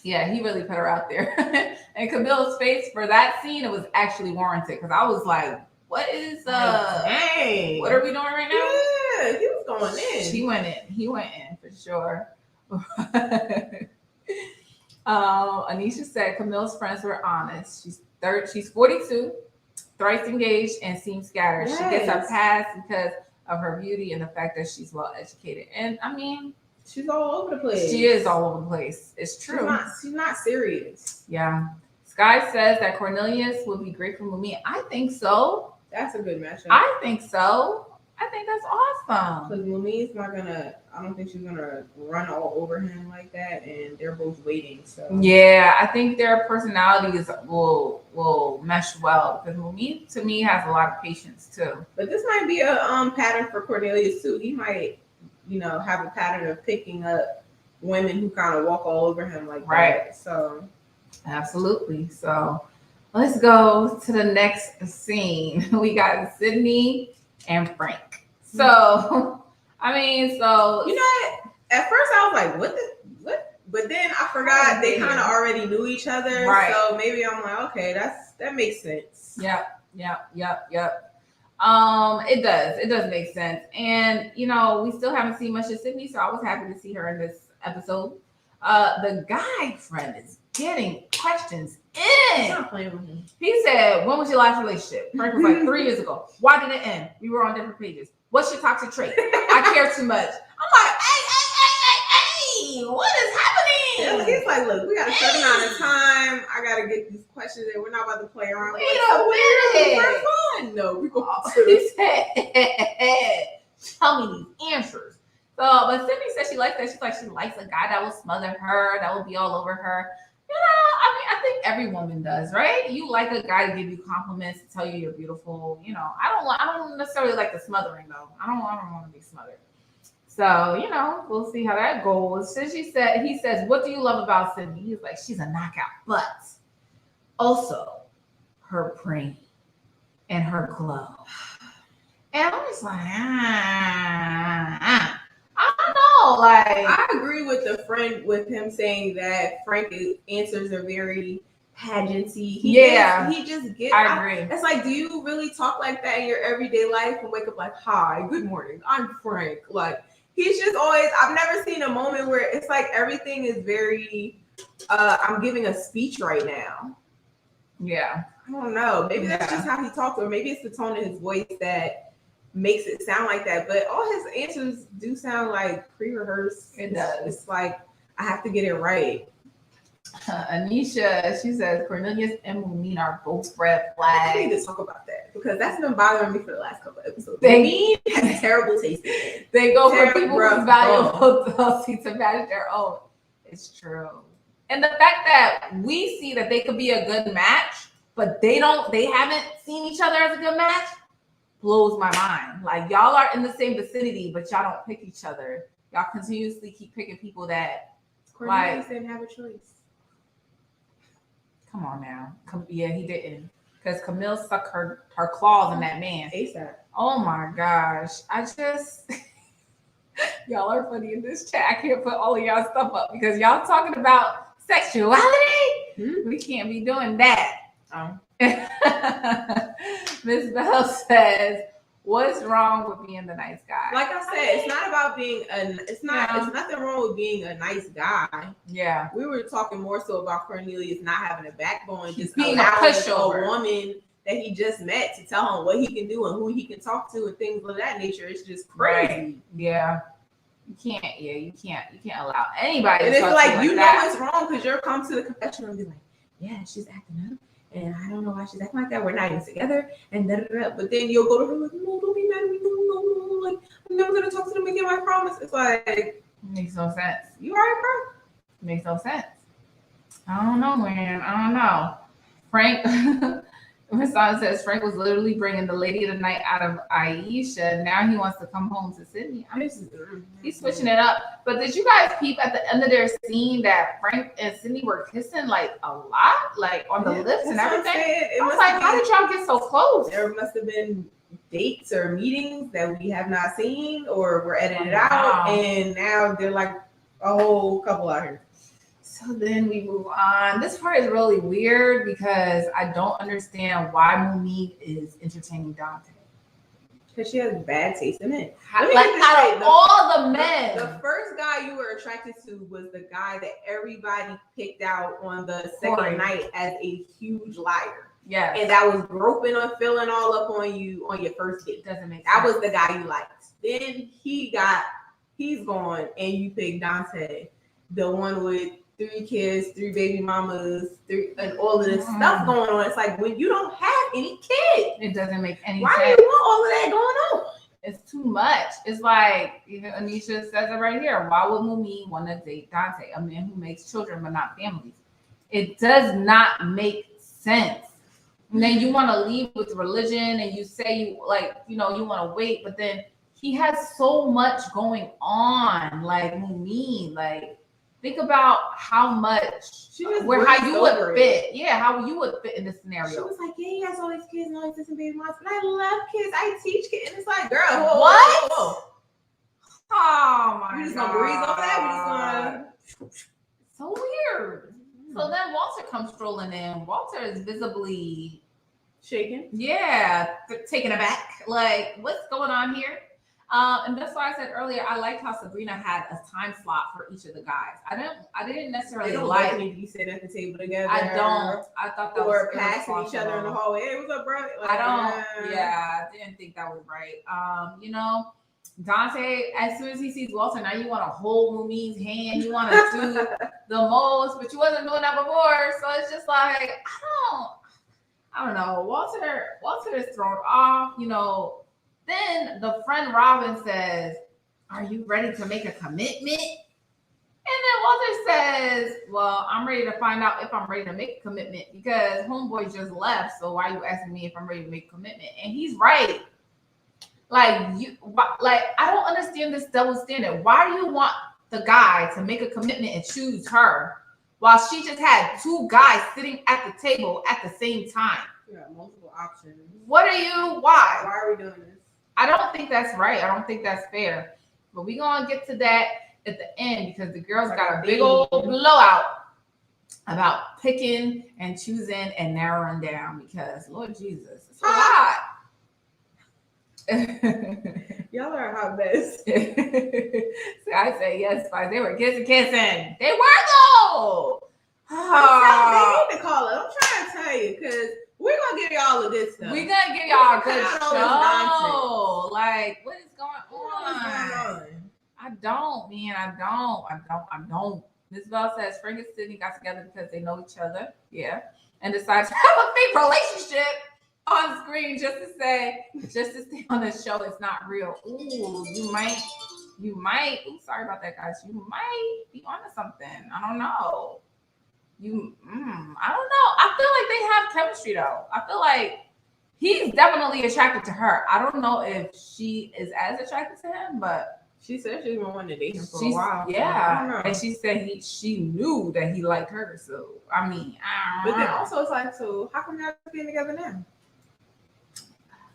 yeah, he really put her out there. And Camille's face for that scene, it was actually warranted because I was like, what is dang. What are we doing right now? Yeah, he was going in. He went in for sure. Anisha said Camille's friends were honest. She's 42, thrice engaged, and seems scattered. Yes. She gets a pass because of her beauty and the fact that she's well educated. And I mean, she's all over the place. She is all over the place. It's true. She's not serious. Yeah. Sky says that Cornelius would be great for Mumia. I think so. That's a good matchup. I think so. I think that's awesome. Because Mumi's not gonna. I don't think she's gonna run all over him like that, and they're both waiting. So yeah, I think their personalities will mesh well. Because Mumi, to me, has a lot of patience too. But this might be a pattern for Cornelius too. He might, have a pattern of picking up women who kind of walk all over him like Right. that. So absolutely. So let's go to the next scene. We got Sydney and Frank. So I mean, so you know what? At first I was like, what? But then I forgot they kind of already knew each other. Right. So maybe I'm like, okay, that makes sense. Yep. It does make sense. And we still haven't seen much of Sydney, so I was happy to see her in this episode. The guy friend is getting questions in. I'm not playing with him. He said, when was your last relationship? Frank was like 3 years ago. Why did it end? We were on different pages. What's your toxic trait? I care too much. I'm like, hey, what is happening? He's like, look, we got a certain amount of time. I gotta get these questions in. We're not about to play around. Wait a minute. We're fun. No, we go. He said, tell me these answers. So, but Sydney said she likes that. She's like, she likes a guy that will smother her, that will be all over her. I think every woman does, right? You like a guy to give you compliments, to tell you you're beautiful. I don't necessarily like the smothering though. I don't want to be smothered. So, we'll see how that goes. So he says, what do you love about Sydney? He's like, she's a knockout, but also her brain and her glow. And I'm just like, I don't know. Like, I agree with the friend with him saying that Frank's answers are very pageanty. He just gets. I agree. It's like, do you really talk like that in your everyday life and wake up like, hi, good morning, I'm Frank? Like, he's just always. I've never seen a moment where it's like everything is very. I'm giving a speech right now. Yeah. I don't know. Maybe that's just how he talks, or maybe it's the tone of his voice that makes it sound like that. But all his answers do sound like pre-rehearsed. It does. It's like I have to get it right. Anisha, she says Cornelius and Mumin are both red I need flags. to talk about that because that's been bothering me for the last couple of episodes. They has terrible taste. They go for people Terrible. who's valuable to manage their own. It's true. And the fact that we see that they could be a good match, but they haven't seen each other as a good match, blows my mind. Like, y'all are in the same vicinity, but y'all don't pick each other. Y'all continuously keep picking people that Cornelius didn't have a choice. Come on now. Yeah, he didn't. Because Camille stuck her claws in that man. ASAP. Oh my gosh. I just y'all are funny in this chat. I can't put all of y'all stuff up because y'all talking about sexuality. We can't be doing that. Miss Bell says, what's wrong with being the nice guy? Like I said, it's not about being it's nothing wrong with being a nice guy. Yeah. We were talking more so about Cornelius not having a backbone, just being a allowing pushover. a woman that he just met to tell him what he can do and who he can talk to and things of that nature. It's just crazy. Right. Yeah. You can't allow anybody. And to it's talk like to you know that. it's wrong because you'll come to the confessional and be like, yeah, she's acting up. And I don't know why she's acting like that. We're not even together. And but then you'll go to her like, no, don't be mad at me. No. Like, I'm never gonna talk to them again. I promise. It's like makes no sense. You right, bro? Makes no sense. I don't know, man. I don't know. Frank, Hassan says Frank was literally bringing the lady of the night out of Aisha. Now he wants to come home to Sydney. He's switching it up. But did you guys peep at the end of their scene that Frank and Sydney were kissing like a lot, like on the lips and everything? I was like, how did y'all get so close? There must have been dates or meetings that we have not seen or were edited out, and now they're like a whole couple out here. So then we move on. This part is really weird because I don't understand why Monique is entertaining Dante. Because she has bad taste in it. Like out of all the men. The first guy you were attracted to was the guy that everybody picked out on the second night as a huge liar. Yeah. And that was groping or filling all up on you on your first date. Doesn't make sense. That was the guy you liked. Then he's gone and you picked Dante, the one with 3 kids, 3 baby mamas, and all of this stuff going on. It's like when you don't have any kids, it doesn't make any sense. Why do you want all of that going on? It's too much. It's like Anisha says it right here. Why would Mumi want to date Dante, a man who makes children but not families? It does not make sense. And then you want to leave with religion, and you say you want to wait, but then he has so much going on. Like Mumin, like think about how much how you would fit. Yeah, how you would fit in this scenario. She was like, yeah, he has all these kids and all these different baby moms. And I love kids. I teach kids. And it's like, girl, whoa, what? Whoa, whoa. Oh my god. You just gonna breeze over that? We just gonna so weird. So then Walter comes strolling in. Walter is visibly shaking. Yeah, taken aback. Like, what's going on here? And that's why I said earlier, I liked how Sabrina had a time slot for each of the guys. I didn't necessarily like need to be sitting at the table together. I thought that or was passing each other in the hallway. Hey, what's up, bro? Like, I didn't think that was right. You know, Dante, as soon as he sees Walter, now you want to hold Mumin's hand, you want to do the most, but you wasn't doing that before. So it's just like, I don't know. Walter is thrown off, you know. Then the friend Robin says, are you ready to make a commitment? And then Walter says, well, I'm ready to find out if I'm ready to make a commitment because homeboy just left. So why are you asking me if I'm ready to make a commitment? And he's right. Like, I don't understand this double standard. Why do you want the guy to make a commitment and choose her while she just had two guys sitting at the table at the same time? Yeah, multiple options. Why? Why are we doing this? I don't think that's right. I don't think that's fair. But we're going to get to that at the end because the girls got a big old blowout about picking and choosing and narrowing down because, Lord Jesus, it's a lot. Y'all are a hot mess. So I say yes, Spice. They were kissing. They were though. They need to call it. I'm trying to tell you because we're gonna give y'all a good stuff. We're gonna give y'all a good show. Like, what is going on? I don't. Miss Bell says Frank and Sydney got together because they know each other. Yeah. And decided to have a fake relationship on screen just to stay on the show. It's not real. Ooh, you might. Ooh, sorry about that, guys. You might be onto something. I don't know. I don't know. I feel like they have chemistry though. I feel like he's definitely attracted to her. I don't know if she is as attracted to him, but she said she's been wanting to date him for a while. Yeah, and she said she knew that he liked her. So I mean, but then also it's like, so how come y'all being together now?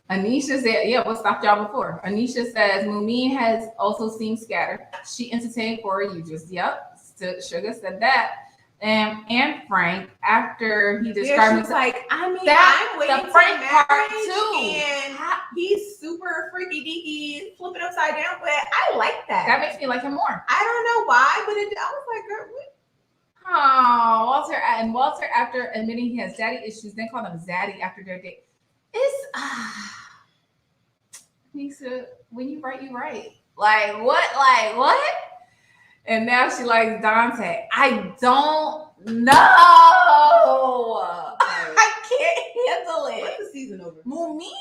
Anisha said, yeah, what stopped y'all before? Anisha says, Mumin has also seemed scattered. She entertained Corey. You just, yep. Sugar said that. And Frank, after he described himself, like, I mean, I'm waiting the Frank part too. And he's super freaky deaky, flipping upside down, but I like that. That makes me like him more. I don't know why, but I was like, girl, what? Oh, Walter, after admitting he has daddy issues, then called him Zaddy after their date. It's Nisa, when you write, you write. Like what? And now she likes Dante. I don't know. I can't handle it. What's the season over? Mumin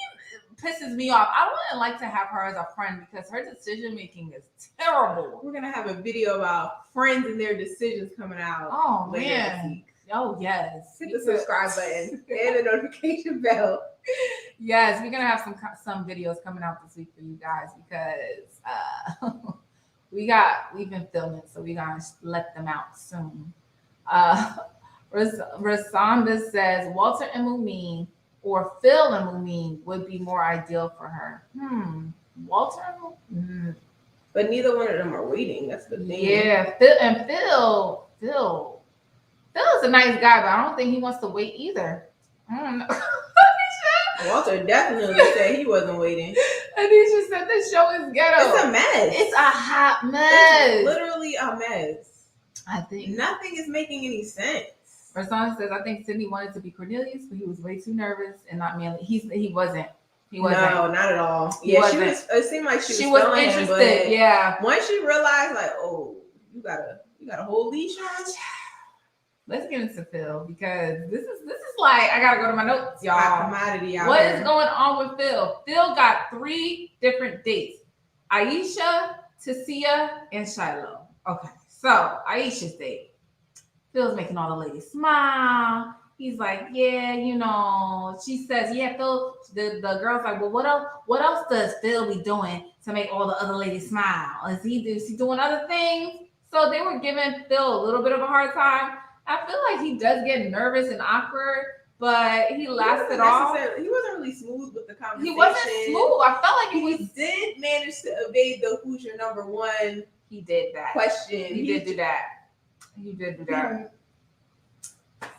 pisses me off. I wouldn't like to have her as a friend because her decision making is terrible. We're gonna have a video about friends and their decisions coming out. Oh man. Oh yes. Hit the subscribe button and the notification bell. Yes, we're gonna have some videos coming out this week for you guys because we've been filming, so we're gonna let them out soon. Rasanda says Walter and Mumin or Phil and Mumin would be more ideal for her. Walter and Mumin. But neither one of them are waiting. That's the thing. Yeah, Phil is a nice guy, but I don't think he wants to wait either. I don't know. Walter definitely said he wasn't waiting. Anisha said this show is ghetto. It's a mess. It's a hot mess. It's literally a mess. I think nothing is making any sense. Rasana says, I think Sydney wanted to be Cornelius, but he was way too nervous and not manly. He wasn't. No, not at all. It seemed like she was interested. Yeah. Once she realized, like, oh, you got a whole leash on. Let's get into Phil because this is like I gotta go to my notes, y'all. Commodity what is going on with Phil? Phil got 3 different dates: Aisha, Tasia, and Shiloh. Okay, so Aisha's date. Phil's making all the ladies smile. he's like, yeah, you know, she says, yeah, Phil, the girl's like, well, what else does Phil be doing to make all the other ladies smile? Is he doing other things? So they were giving Phil a little bit of a hard time. I feel like he does get nervous and awkward, but he laughs it off. He wasn't really smooth with the conversation. He wasn't smooth. I felt like he did manage to evade the "Who's your number one?" He did that question. He did do that. He did do that.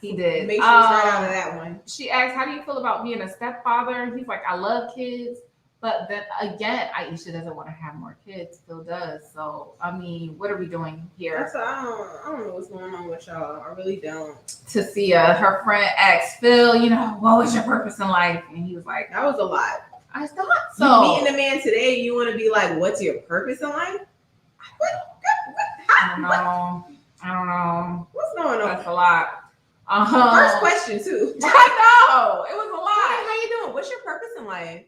He did. Make sure it's right out of that one. She asked, "How do you feel about being a stepfather?" He's like, "I love kids." But then again, Aisha doesn't want to have more kids. Phil does. So, I mean, what are we doing here? I don't know what's going on with y'all. I really don't. To see her friend asked Phil, you know, what was your purpose in life? And he was like, that was a lot. I thought so. You meeting a man today, you want to be like, what's your purpose in life? I don't know. What's going on? That's a lot. First question, too. I know. It was a lot. How you doing? What's your purpose in life?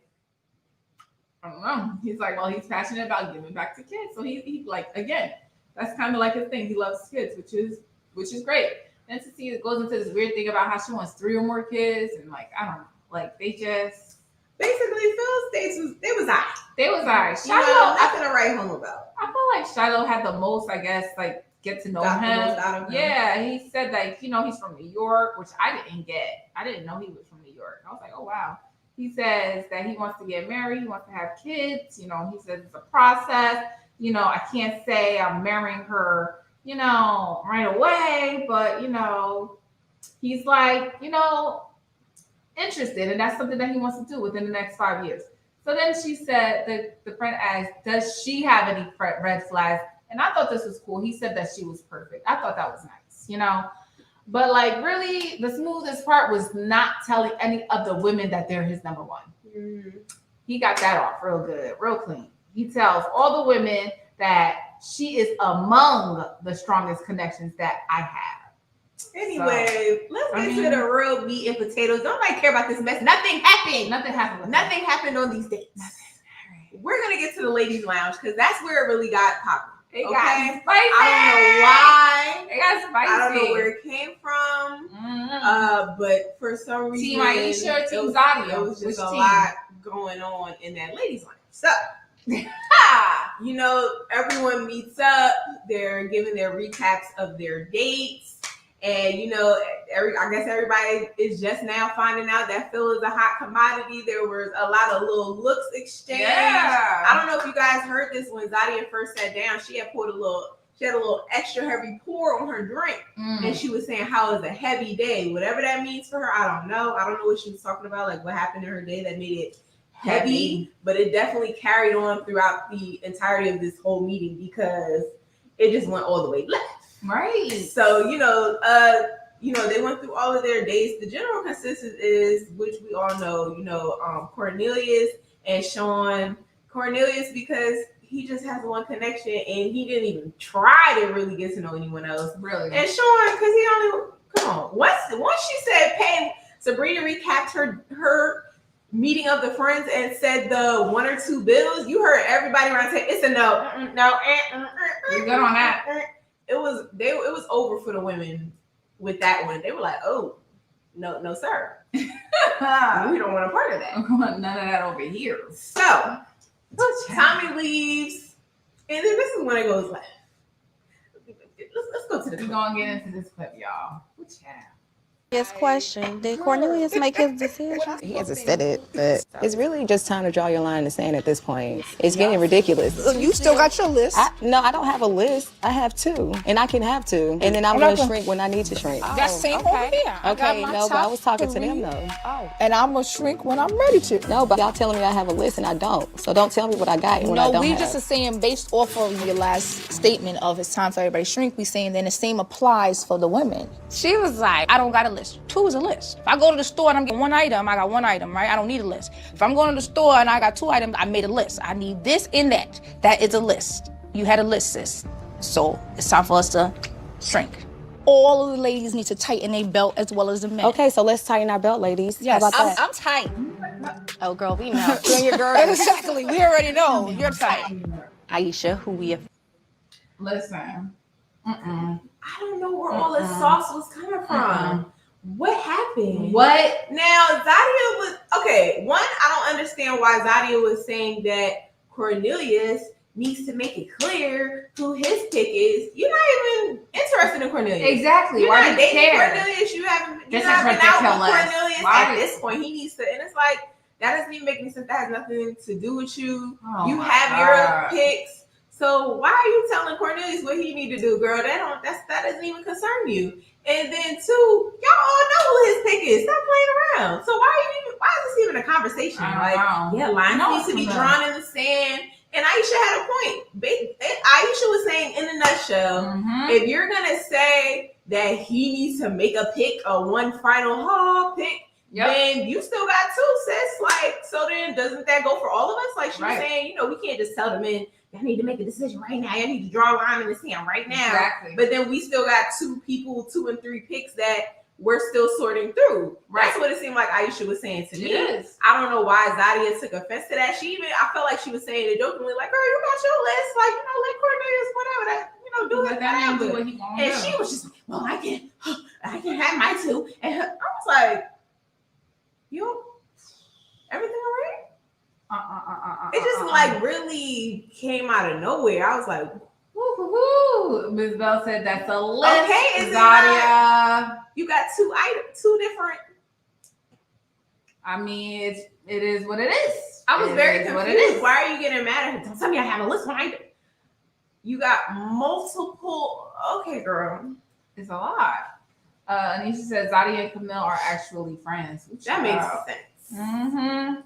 I don't know. He's like, well, he's passionate about giving back to kids. So he like, again, that's kind of like his thing. He loves kids, which is great. And to see it goes into this weird thing about how she wants 3 or more kids, and like, I don't know, like they just basically Phil's dates was alright. They was alright. Shiloh, nothing to write home about. I feel like Shiloh had the most, I guess, like get to know him. Out of him. Yeah, he said like, you know, he's from New York, which I didn't get. I didn't know he was from New York. I was like, oh wow. He says that he wants to get married, he wants to have kids. You know, he says it's a process. You know, I can't say I'm marrying her, you know, right away, but you know, he's like, you know, interested, and that's something that he wants to do within the next 5 years. So then she said that the friend asked, does she have any red flags? And I thought this was cool. He said that she was perfect. I thought that was nice, you know. But like really, the smoothest part was not telling any of the women that they're his number one. He got that off real good, real clean. He tells all the women that she is among the strongest connections that I have. Anyway, let's get to the real meat and potatoes. Nobody care about this mess. Nothing happened. Nothing happened on these dates. We're gonna get to the ladies' lounge because that's where it really got popping. It got spicy. I don't know why. It got spicy. I don't know where it came from. But for some reason, Team Aisha, Team Zadia. It was just a lot going on in that ladies' lounge. So, you know, everyone meets up. They're giving their recaps of their dates. And, you know, I guess everybody is just now finding out that Phil is a hot commodity. There was a lot of little looks exchanged. Yeah. I don't know if you guys heard this when Zadia first sat down. She had a little extra heavy pour on her drink. And she was saying how it was a heavy day. Whatever that means for her, I don't know. I don't know what she was talking about, like what happened in her day that made it heavy. But it definitely carried on throughout the entirety of this whole meeting because it just went all the way left. Right. So, they went through all of their dates. The general consensus is, which we all know, Cornelius and Sean. Cornelius, because he just has one connection and he didn't even try to really get to know anyone else. Really. And Sean, because he only, come on. Once she said, pay, Sabrina recapped her meeting of the friends and said the 1 or 2 bills, you heard everybody around say, it's a no. You good on that. It was over for the women with that one. They were like, "Oh, no, sir. We don't want a part of that. None of that over here." So Tommy leaves, and then this is when it goes left. Let's go to the clip. We're gonna get into this clip, y'all. What child? Yes, question. Did Cornelius make his decision? He hasn't said it, but it's really just time to draw your line in the sand at this point. It's getting ridiculous. You still got your list? No, I don't have a list. I have 2, and I can have 2, and then I'm going to shrink when I need to shrink. That's same over here. Okay, no, but I was talking to them though. And I'm gonna shrink when I'm ready to. No, but y'all telling me I have a list and I don't. So don't tell me what I got and what I don't have. No, we just are saying based off of your last statement of it's time for everybody to shrink, we saying then the same applies for the women. She was like, I don't got a list. 2 is a list. If I go to the store and I'm getting 1 item, I got 1 item, right? I don't need a list. If I'm going to the store and I got 2 items, I made a list. I need this and that. That is a list. You had a list, sis. So it's time for us to shrink. All of the ladies need to tighten their belt as well as the men. Okay, so let's tighten our belt, ladies. Yes, how about that? I'm tight. Oh, girl, we know. You're girl. Exactly. We already know. You're tight. Aisha, who we have. Listen. I don't know where all this sauce was coming from. What happened? What? Now, Zadia was okay. One, I don't understand why Zadia was saying that Cornelius needs to make it clear who his pick is. You're not even interested in Cornelius. Exactly. You're Why not do you dating care? Cornelius. You're not This been is out with ridiculous. Cornelius. Why? At this point, he needs to. And it's like that doesn't even make any sense. That has nothing to do with you. Oh You my have God. your picks. So why are you telling Cornelius what he need to do, girl? That doesn't even concern you. And then two, y'all all know who his pick is. Stop playing around. So why is this even a conversation? Lines need to be drawn in the sand. And Aisha had a point. Aisha was saying in a nutshell, if you're gonna say that he needs to make a pick, a one final pick, then you still got two, sis. Like, so then doesn't that go for all of us? Like she was saying, we can't just tell the men, I need to make a decision right now. I need to draw a line in the sand right now. Exactly. But then we still got 2 people, 2 and 3 picks that we're still sorting through. Right. That's what it seemed like Aisha was saying to me. Yes. I don't know why Zadia took offense to that. I felt like she was saying it jokingly, like, girl, you got your list. Like, let Cornelius, whatever, that, do it. That do what he gonna and do. she was just like, well, I can have my 2. And I was like, everything all right? It just like really came out of nowhere. I was like, woo. Ms. Bell said that's a list. Okay, is Zadia. You got 2 different. I mean, it is what it is. I was very confused. What it is. Why are you getting mad at her? Don't tell me I have a list behind it. You got multiple. Okay, girl. It's a lot. Anisha said Zadia and Camille are actually friends. That makes sense. Mm-hmm.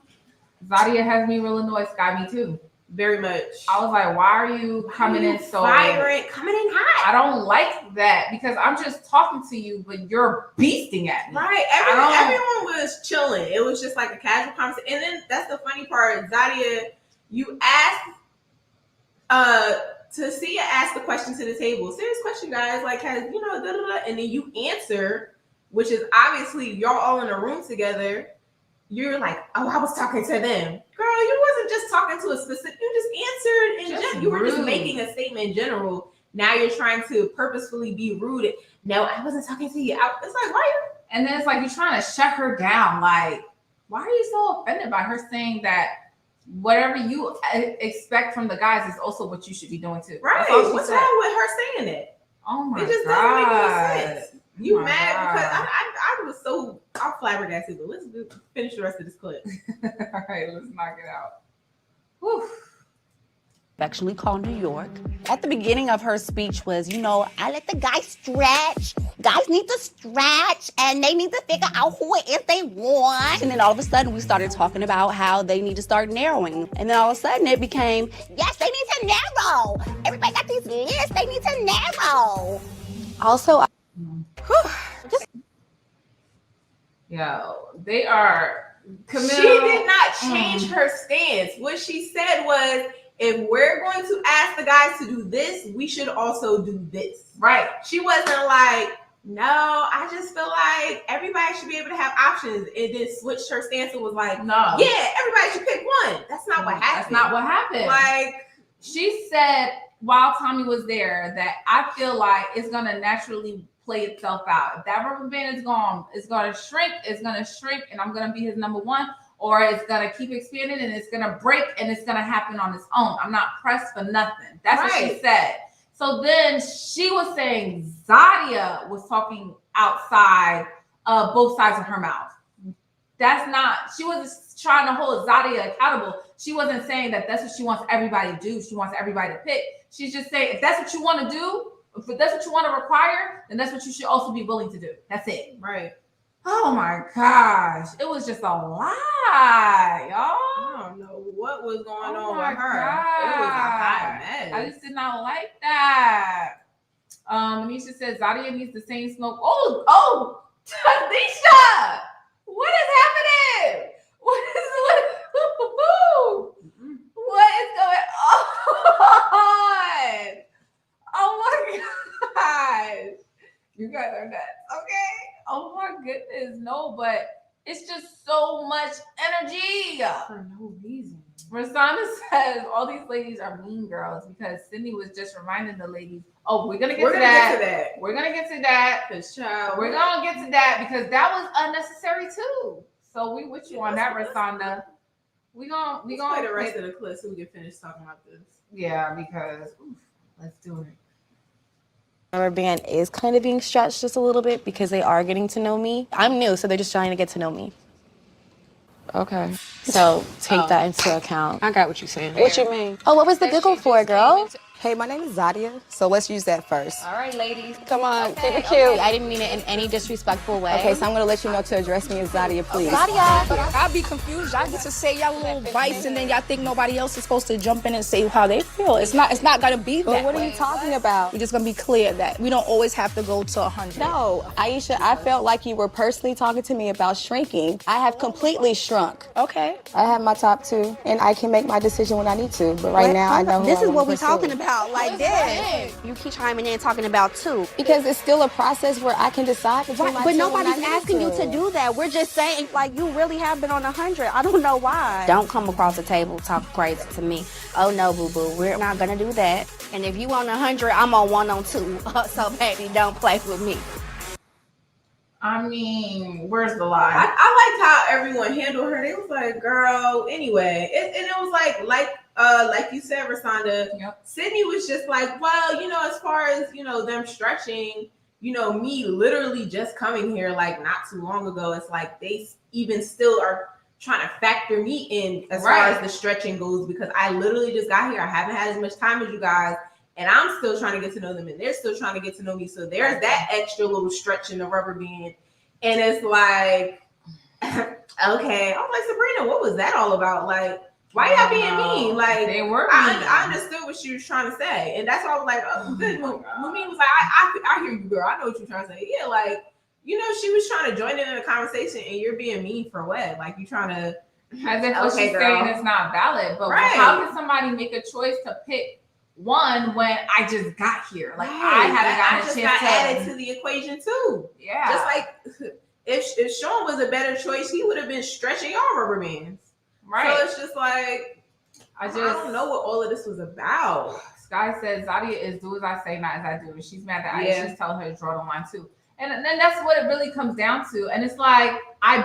Zadia has me real annoyed. Sky, me too. Very much. I was like, why are you coming in so vibrant, coming in hot? I don't like that because I'm just talking to you, but you're beasting at me. Right. Everyone was chilling. It was just like a casual conversation. And then that's the funny part. Zadia, you asked Sia asked the question to the table. Serious question, guys. Like, has and then you answer, which is obviously y'all all in a room together. You're like, oh, I was talking to them. Girl, you wasn't just talking to a specific, you just answered you were just making a statement in general. Now you're trying to purposefully be rude. No, I wasn't talking to you. It's like, why you? And then it's like you're trying to shut her down. Like, why are you so offended by her saying that whatever you expect from the guys is also what you should be doing too? Right. What's wrong with her saying that? Oh my God. It just doesn't make any sense. You mad because I was so I'm flabbergasted, but let's finish the rest of this clip. All right, let's knock it out. Whew. Actually called New York. At the beginning of her speech was, I let the guys stretch. Guys need to stretch and they need to figure out who it is they want. And then all of a sudden we started talking about how they need to start narrowing. And then all of a sudden it became, yes, they need to narrow. Everybody got these lists, they need to narrow. Also, they are. Camille, she did not change her stance. What she said was, if we're going to ask the guys to do this, we should also do this. Right. She wasn't like, no, I just feel like everybody should be able to have options. And then switched her stance and was like, no. Yeah, everybody should pick one. That's not what happened. That's not what happened. Like, she said while Tommy was there that I feel like it's going to naturally play itself out. If that rubber band is gone, it's going to shrink, and I'm going to be his number one, or it's going to keep expanding and it's going to break and it's going to happen on its own. I'm not pressed for nothing. That's what she said. So then she was saying Zadia was talking outside both sides of her mouth. She wasn't trying to hold Zadia accountable. She wasn't saying that that's what she wants everybody to do. She wants everybody to pick. She's just saying, if that's what you want to do, if that's what you want to require, then that's what you should also be willing to do. That's it. Right. Oh my gosh. It was just a lie, y'all. I don't know what was going on with her. God. It was a hot mess. I just did not like that. Anisha said Zadia needs the same smoke. Oh, Tanisha! What is happening? What is going on? Oh my gosh. You guys are nuts. Okay. Oh my goodness. No, but it's just so much energy. For no reason. Rasana says all these ladies are mean girls because Sydney was just reminding the ladies, oh, we're gonna get to that. We're gonna get to that. We're gonna get to that because that was unnecessary too. So we with you on that, Rasana. We gonna play the rest of the clip so we can finish talking about this. Yeah, because let's do it. Rubber band is kind of being stretched just a little bit because they are getting to know me. I'm new, so they're just trying to get to know me. Okay. So take that into account. I got what you're saying. What you mean? Oh, what was the giggle for, girl? Hey, my name is Zadia, so let's use that first. All right, ladies. Come on, keep it cute. I didn't mean it in any disrespectful way. Okay, so I'm gonna let you know to address me as Zadia, please. Zadia. I'll be confused. Y'all get to say y'all little bites, and then y'all think nobody else is supposed to jump in and say how they feel. It's not gonna be that. But what are you talking about? We're just gonna be clear that we don't always have to go to 100. No, Aisha, I felt like you were personally talking to me about shrinking. I have completely shrunk. Okay. I have my top 2, and I can make my decision when I need to. But right now, I know who This I is wanna what we're pursue. talking about. Like this. You keep chiming in talking about 2. Because it's still a process where I can decide between my But 2 nobody's when I need asking you to do that. We're just saying, like, you really have been on 100. I don't know why. Don't come across the table talk crazy to me. Oh no, boo boo, we're not gonna do that. And if you on 100, I'm on 1 on 2. So baby, don't play with me. I mean, where's the lie? I liked how everyone handled her. They was like, girl, anyway. And it was like you said, Rasanda, Sydney was just like, well, as far as, them stretching, me literally just coming here like not too long ago, it's like they even still are trying to factor me in as far as the stretching goes because I literally just got here. I haven't had as much time as you guys. And I'm still trying to get to know them, and they're still trying to get to know me. So there's that extra little stretch in the rubber band. And it's like, okay. I'm like, Sabrina, what was that all about? Like, why y'all being mean? Like, they were mean. I understood what she was trying to say. And that's why I was like, oh, good. Mumine was like, I hear you, girl. I know what you're trying to say. Yeah, like, she was trying to join in a conversation, and you're being mean for what? Like, you trying to... As if what she's saying is not valid. But how can somebody make a choice to pick one when I just got here? Like I haven't gotten a chance got to added to the equation too. Yeah. Just like if Sean was a better choice, he would have been stretching all rubber bands. Right. So it's just like I don't know what all of this was about. Sky said Zadia is do as I say, not as I do. And she's mad that Aisha's telling her to draw the line too. And then that's what it really comes down to. And it's like I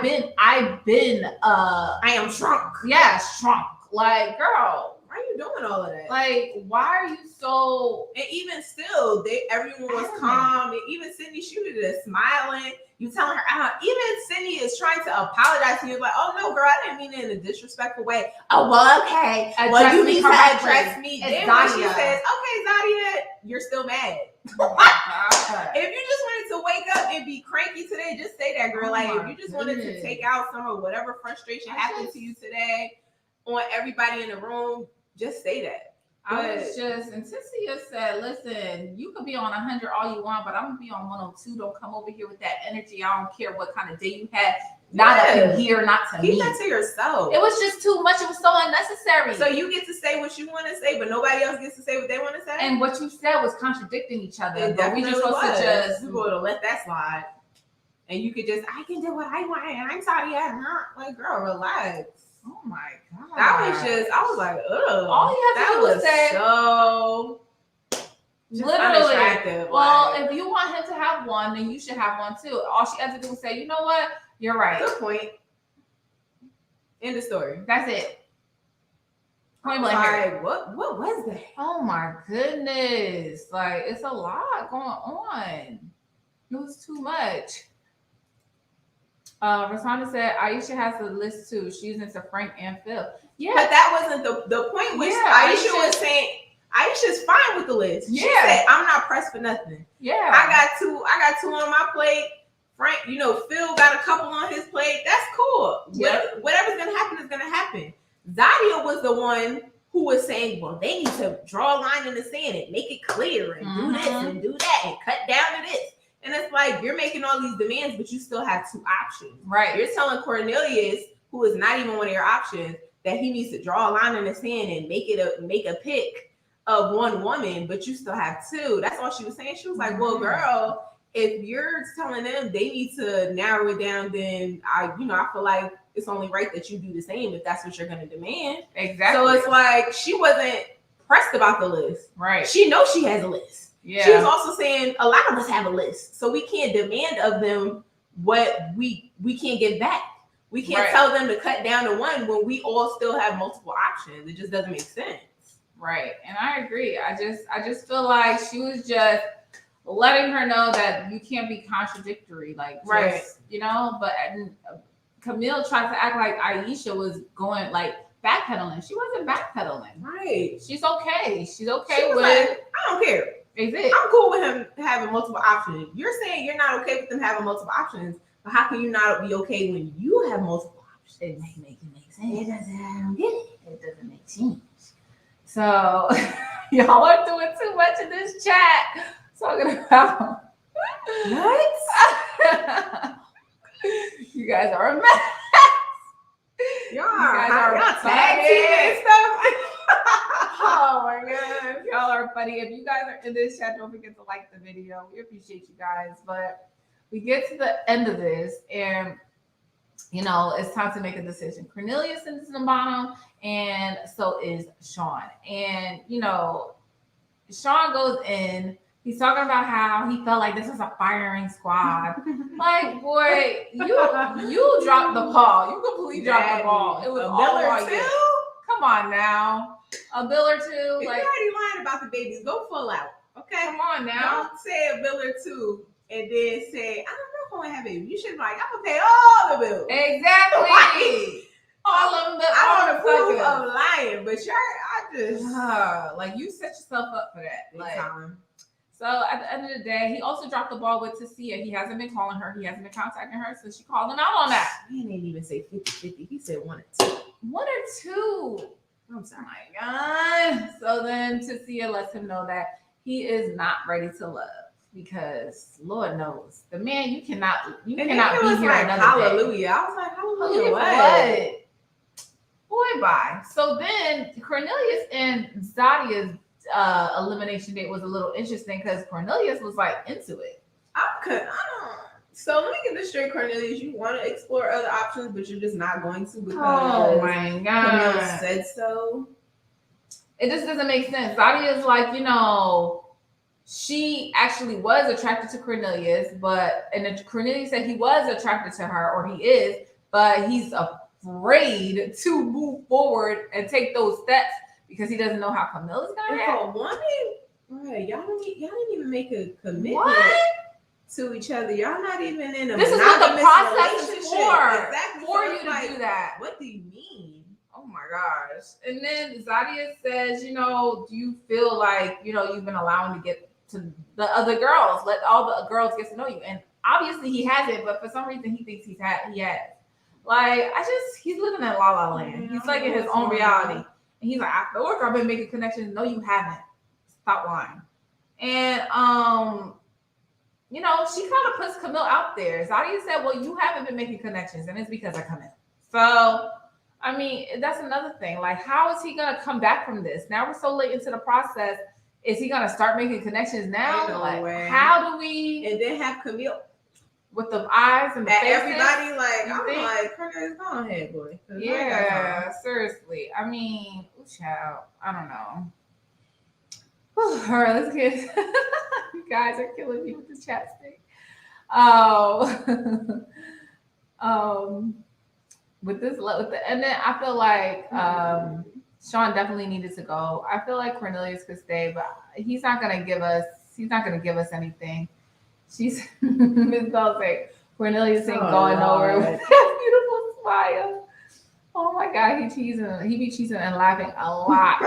am shrunk. Yeah, shrunk. Like, girl, why are you doing all of that? Like, why are you so? And even still, everyone was calm. And even Sydney, she was just smiling. You telling her out. Even Sydney is trying to apologize to you. Like, oh no, girl, I didn't mean it in a disrespectful way. Oh well, okay. Well, you need to address me. Then when she says, okay, Zadia, you're still mad. If you just wanted to wake up and be cranky today, just say that, girl. Like, if you just wanted to take out some of whatever frustration happened to you today on everybody in the room, just say that. I was just, and Cynthia said, listen, you could be on 100 all you want, but I'm gonna be on 102. Don't come over here with that energy. I don't care what kind of day you had. Not up in here, not to me. Keep that to yourself. It was just too much. It was so unnecessary. So you get to say what you want to say, but nobody else gets to say what they want to say. And what you said was contradicting each other. But we just supposed to just we going to let that slide. And you could just, I can do what I want, and I'm sorry, I'm not. Like, girl, relax. Oh my god. That was just, I was like, ugh. All you have to do is say so literally. Well, if you want him to have one, then you should have one too. All she had to do was say, you know what? You're right. Good point. End of story. That's it. Point blank. Like, what was that? Oh my goodness. Like, it's a lot going on. It was too much. Rasana said Aisha has the list too. She's into Frank and Phil. Yeah. But that wasn't the point, which Aisha was saying Aisha's fine with the list. She said, I'm not pressed for nothing. Yeah. I got two on my plate. Frank, Phil got a couple on his plate. That's cool. Yep. Whatever's gonna happen is gonna happen. Zadia was the one who was saying, well, they need to draw a line in the sand and make it clear and do this and do that and cut down to this. And it's like, you're making all these demands, but you still have two options. Right. You're telling Cornelius, who is not even one of your options, that he needs to draw a line in the sand and make a pick of one woman, but you still have two. That's all she was saying. She was like, well, girl, if you're telling them they need to narrow it down, then I feel like it's only right that you do the same if that's what you're going to demand. Exactly. So it's like she wasn't pressed about the list. Right. She knows she has a list. Yeah. She was also saying a lot of us have a list, so we can't demand of them what we can't give back. We can't tell them to cut down to one when we all still have multiple options. It just doesn't make sense. Right. And I agree. I just feel like she was just letting her know that you can't be contradictory. Like, just, you know, but Camille tried to act like Aisha was going like backpedaling. She wasn't backpedaling. Right. She's okay. She's okay She was with like, I don't care. I'm cool with him having multiple options. You're saying you're not okay with them having multiple options, but how can you not be okay when you have multiple options? It doesn't make sense. It doesn't. I don't get it. It doesn't make sense. So y'all are doing too much in this chat. Talking about what? You guys are a mess. Y'all are tagging and stuff. Oh my god, y'all are funny. If you guys are in this chat, don't forget to like the video. We appreciate you guys. But we get to the end of this, and you know it's time to make a decision. Cornelius is in the bottom, and so is Sean. And you know, Sean goes in. He's talking about how he felt like this was a firing squad. Like, boy, you dropped the ball. You completely dropped the ball. It was all on you. Come on now. A bill or two. If like, you're already lying about the babies, go full out. Okay? Come on now. Don't say a bill or two and then say, I don't know if I want to have babies. You should be like, I'm going to pay all the bills. Exactly. All of them. I don't approve of lying, but I just. Like, you set yourself up for that. Big Like, time. So at the end of the day, he also dropped the ball with Tasia. He hasn't been calling her. He hasn't been contacting her. So she called him out on that. He didn't even say 50-50. He said 1 or 2. 1 or 2. I'm sorry. Oh my God. So then Tasia lets him know that he is not ready to love because Lord knows the man you cannot be here like, another hallelujah. day. I was like, hallelujah. What? Boy, bye. So then Cornelius and Zadia's elimination date was a little interesting because Cornelius was like into it. So let me get this straight, Cornelius. You want to explore other options, but you're just not going to because oh my God, Camille said so. It just doesn't make sense. Zadia's like, you know, she actually was attracted to Cornelius, and Cornelius said he was attracted to her, or he is, but he's afraid to move forward and take those steps because he doesn't know how Camille is gonna act. For a woman, right? Y'all didn't even make a commitment to each other. Y'all not even in a this is what the process is for. Exactly. For you to do that. What do you mean? Oh my gosh. And then Zadia says, you know, do you feel like, you know, you've been allowing to get to the other girls, let all the girls get to know you? And obviously he hasn't, but for some reason he thinks he has. Like, he's living in La La Land. He's like in his own reality. And he's like, I feel like I've been making connections. No, you haven't. Stop lying. And you know, she kind of puts Camille out there. Zadia said, well, you haven't been making connections, and it's because of Camille. So, I mean, that's another thing. Like, how is he going to come back from this? Now we're so late into the process. Is he going to start making connections now? No like, way. How do we... And then have Camille... With the eyes and the faces? Everybody, like, I'm like, Cornelius, go ahead, boy. Yeah, seriously. I mean, child, I don't know. Whew, all right, let's get... You guys are killing me with the chapstick. With the and then I feel like Sean definitely needed to go. I feel like Cornelius could stay, but he's not gonna give us anything. She's Miss Bell say Cornelius ain't going nowhere with that beautiful smile. Oh my God, he be cheesing and laughing a lot.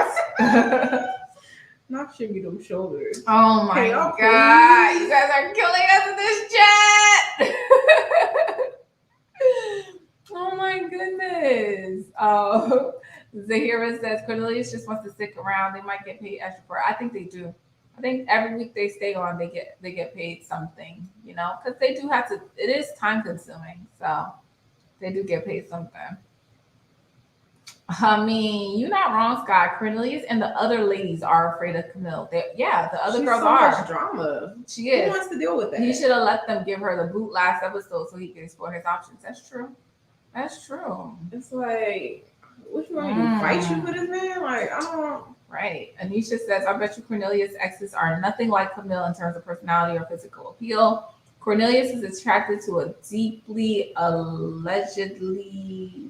Not shimmy them shoulders. Oh my God. You guys are killing us in this chat. Oh my goodness. Oh, Zahira says Cornelius just wants to stick around. They might get paid extra for it. I think they do. I think every week they stay on, they get paid something, you know, because they do have to, it is time consuming. So they do get paid something. I mean, you're not wrong, Scott. Cornelius and the other ladies are afraid of Camille. The other girls are. Much drama. She is. Who wants to deal with that? He should have let them give her the boot last episode so he could explore his options. That's true. That's true. It's like, what you want me to fight you for this man? Like, I don't. Right. Anisha says, I bet you Cornelius' exes are nothing like Camille in terms of personality or physical appeal. Cornelius is attracted to a deeply, allegedly.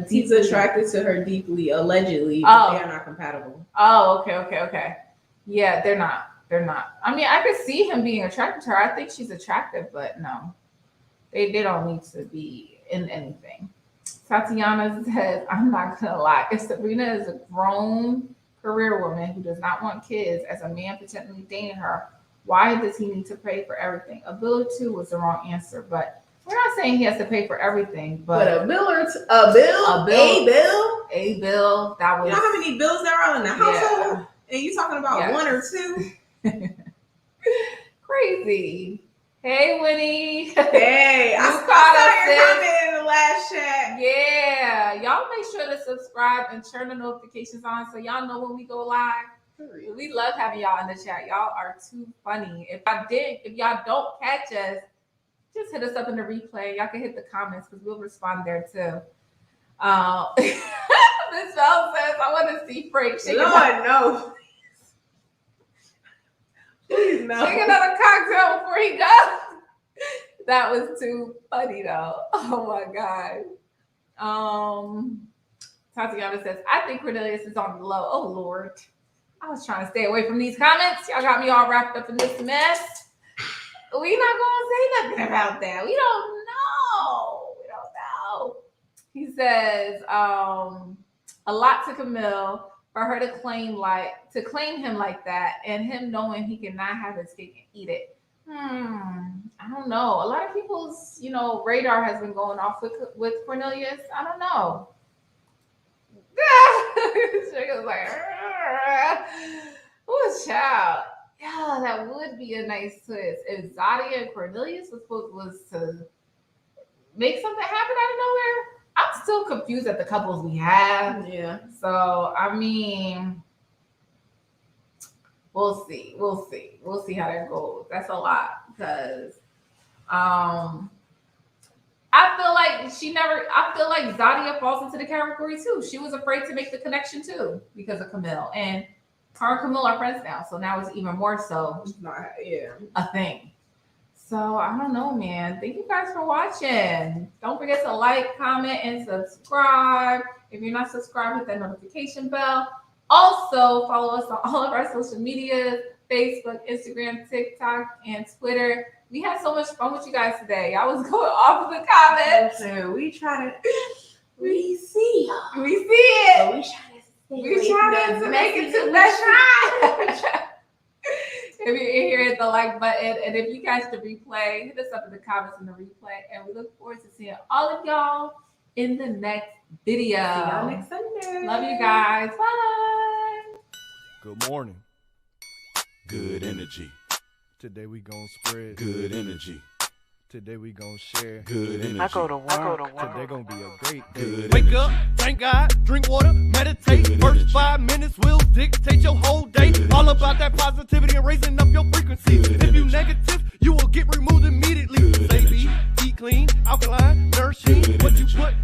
He's attracted to her deeply, allegedly, but they are not compatible. Oh, okay. Yeah, they're not. I mean, I could see him being attracted to her. I think she's attractive, but no. They don't need to be in anything. Tatiana says, I'm not going to lie. If Sabrina is a grown career woman who does not want kids as a man potentially dating her, why does he need to pay for everything? A bill or two was the wrong answer, but we're not saying he has to pay for everything. But a bill or two, a bill. That was. You know how many bills there are in the household? And you talking about one or two? Crazy. Hey, Winnie. Hey, I saw your comment in the last chat. Yeah, y'all make sure to subscribe and turn the notifications on so y'all know when we go live. We love having y'all in the chat. Y'all are too funny. If y'all don't catch us, just hit us up in the replay. Y'all can hit the comments because we'll respond there too. Miss Bell says, I want to see Frank. Lord, no. Please, no. Take another cocktail before he goes. That was too funny though. Oh my God. Tatiana says, I think Cornelius is on the low. Oh Lord. I was trying to stay away from these comments. Y'all got me all wrapped up in this mess. We're not gonna say nothing about that. We don't know. He says, a lot to Camille for her to claim him like that, and him knowing he cannot have his cake and eat it. I don't know. A lot of people's, radar has been going off with Cornelius. I don't know. Suga's like, oh, child. Yeah, that would be a nice twist. If Zadia and Cornelius was to make something happen out of nowhere, I'm still confused at the couples we have. Yeah. So, I mean, we'll see. We'll see how that goes. That's a lot because I feel like Zadia falls into the category too. She was afraid to make the connection too because of Camille. And her and Camille are friends now. So now it's even more so a thing. So I don't know, man. Thank you guys for watching. Don't forget to like, comment, and subscribe. If you're not subscribed, hit that notification bell. Also, follow us on all of our social medias, Facebook, Instagram, TikTok, and Twitter. We had so much fun with you guys today. I was going off of the comments. So we try to we see it. But We trying to make it to that. If you're here, hit the like button. And if you catch the replay, hit us up in the comments in the replay. And we look forward to seeing all of y'all in the next video. See y'all next Sunday. Love you guys. Bye. Good morning. Good energy. Today we gonna spread good energy. Today we gonna share good energy. I go to work. Today gonna be a great day. Wake up, thank God, drink water, meditate. Good First energy. 5 minutes will dictate your whole day. All about that positivity and raising up your frequency. If you negative, you will get removed immediately. Say be, eat clean, alkaline, nourishing. What you put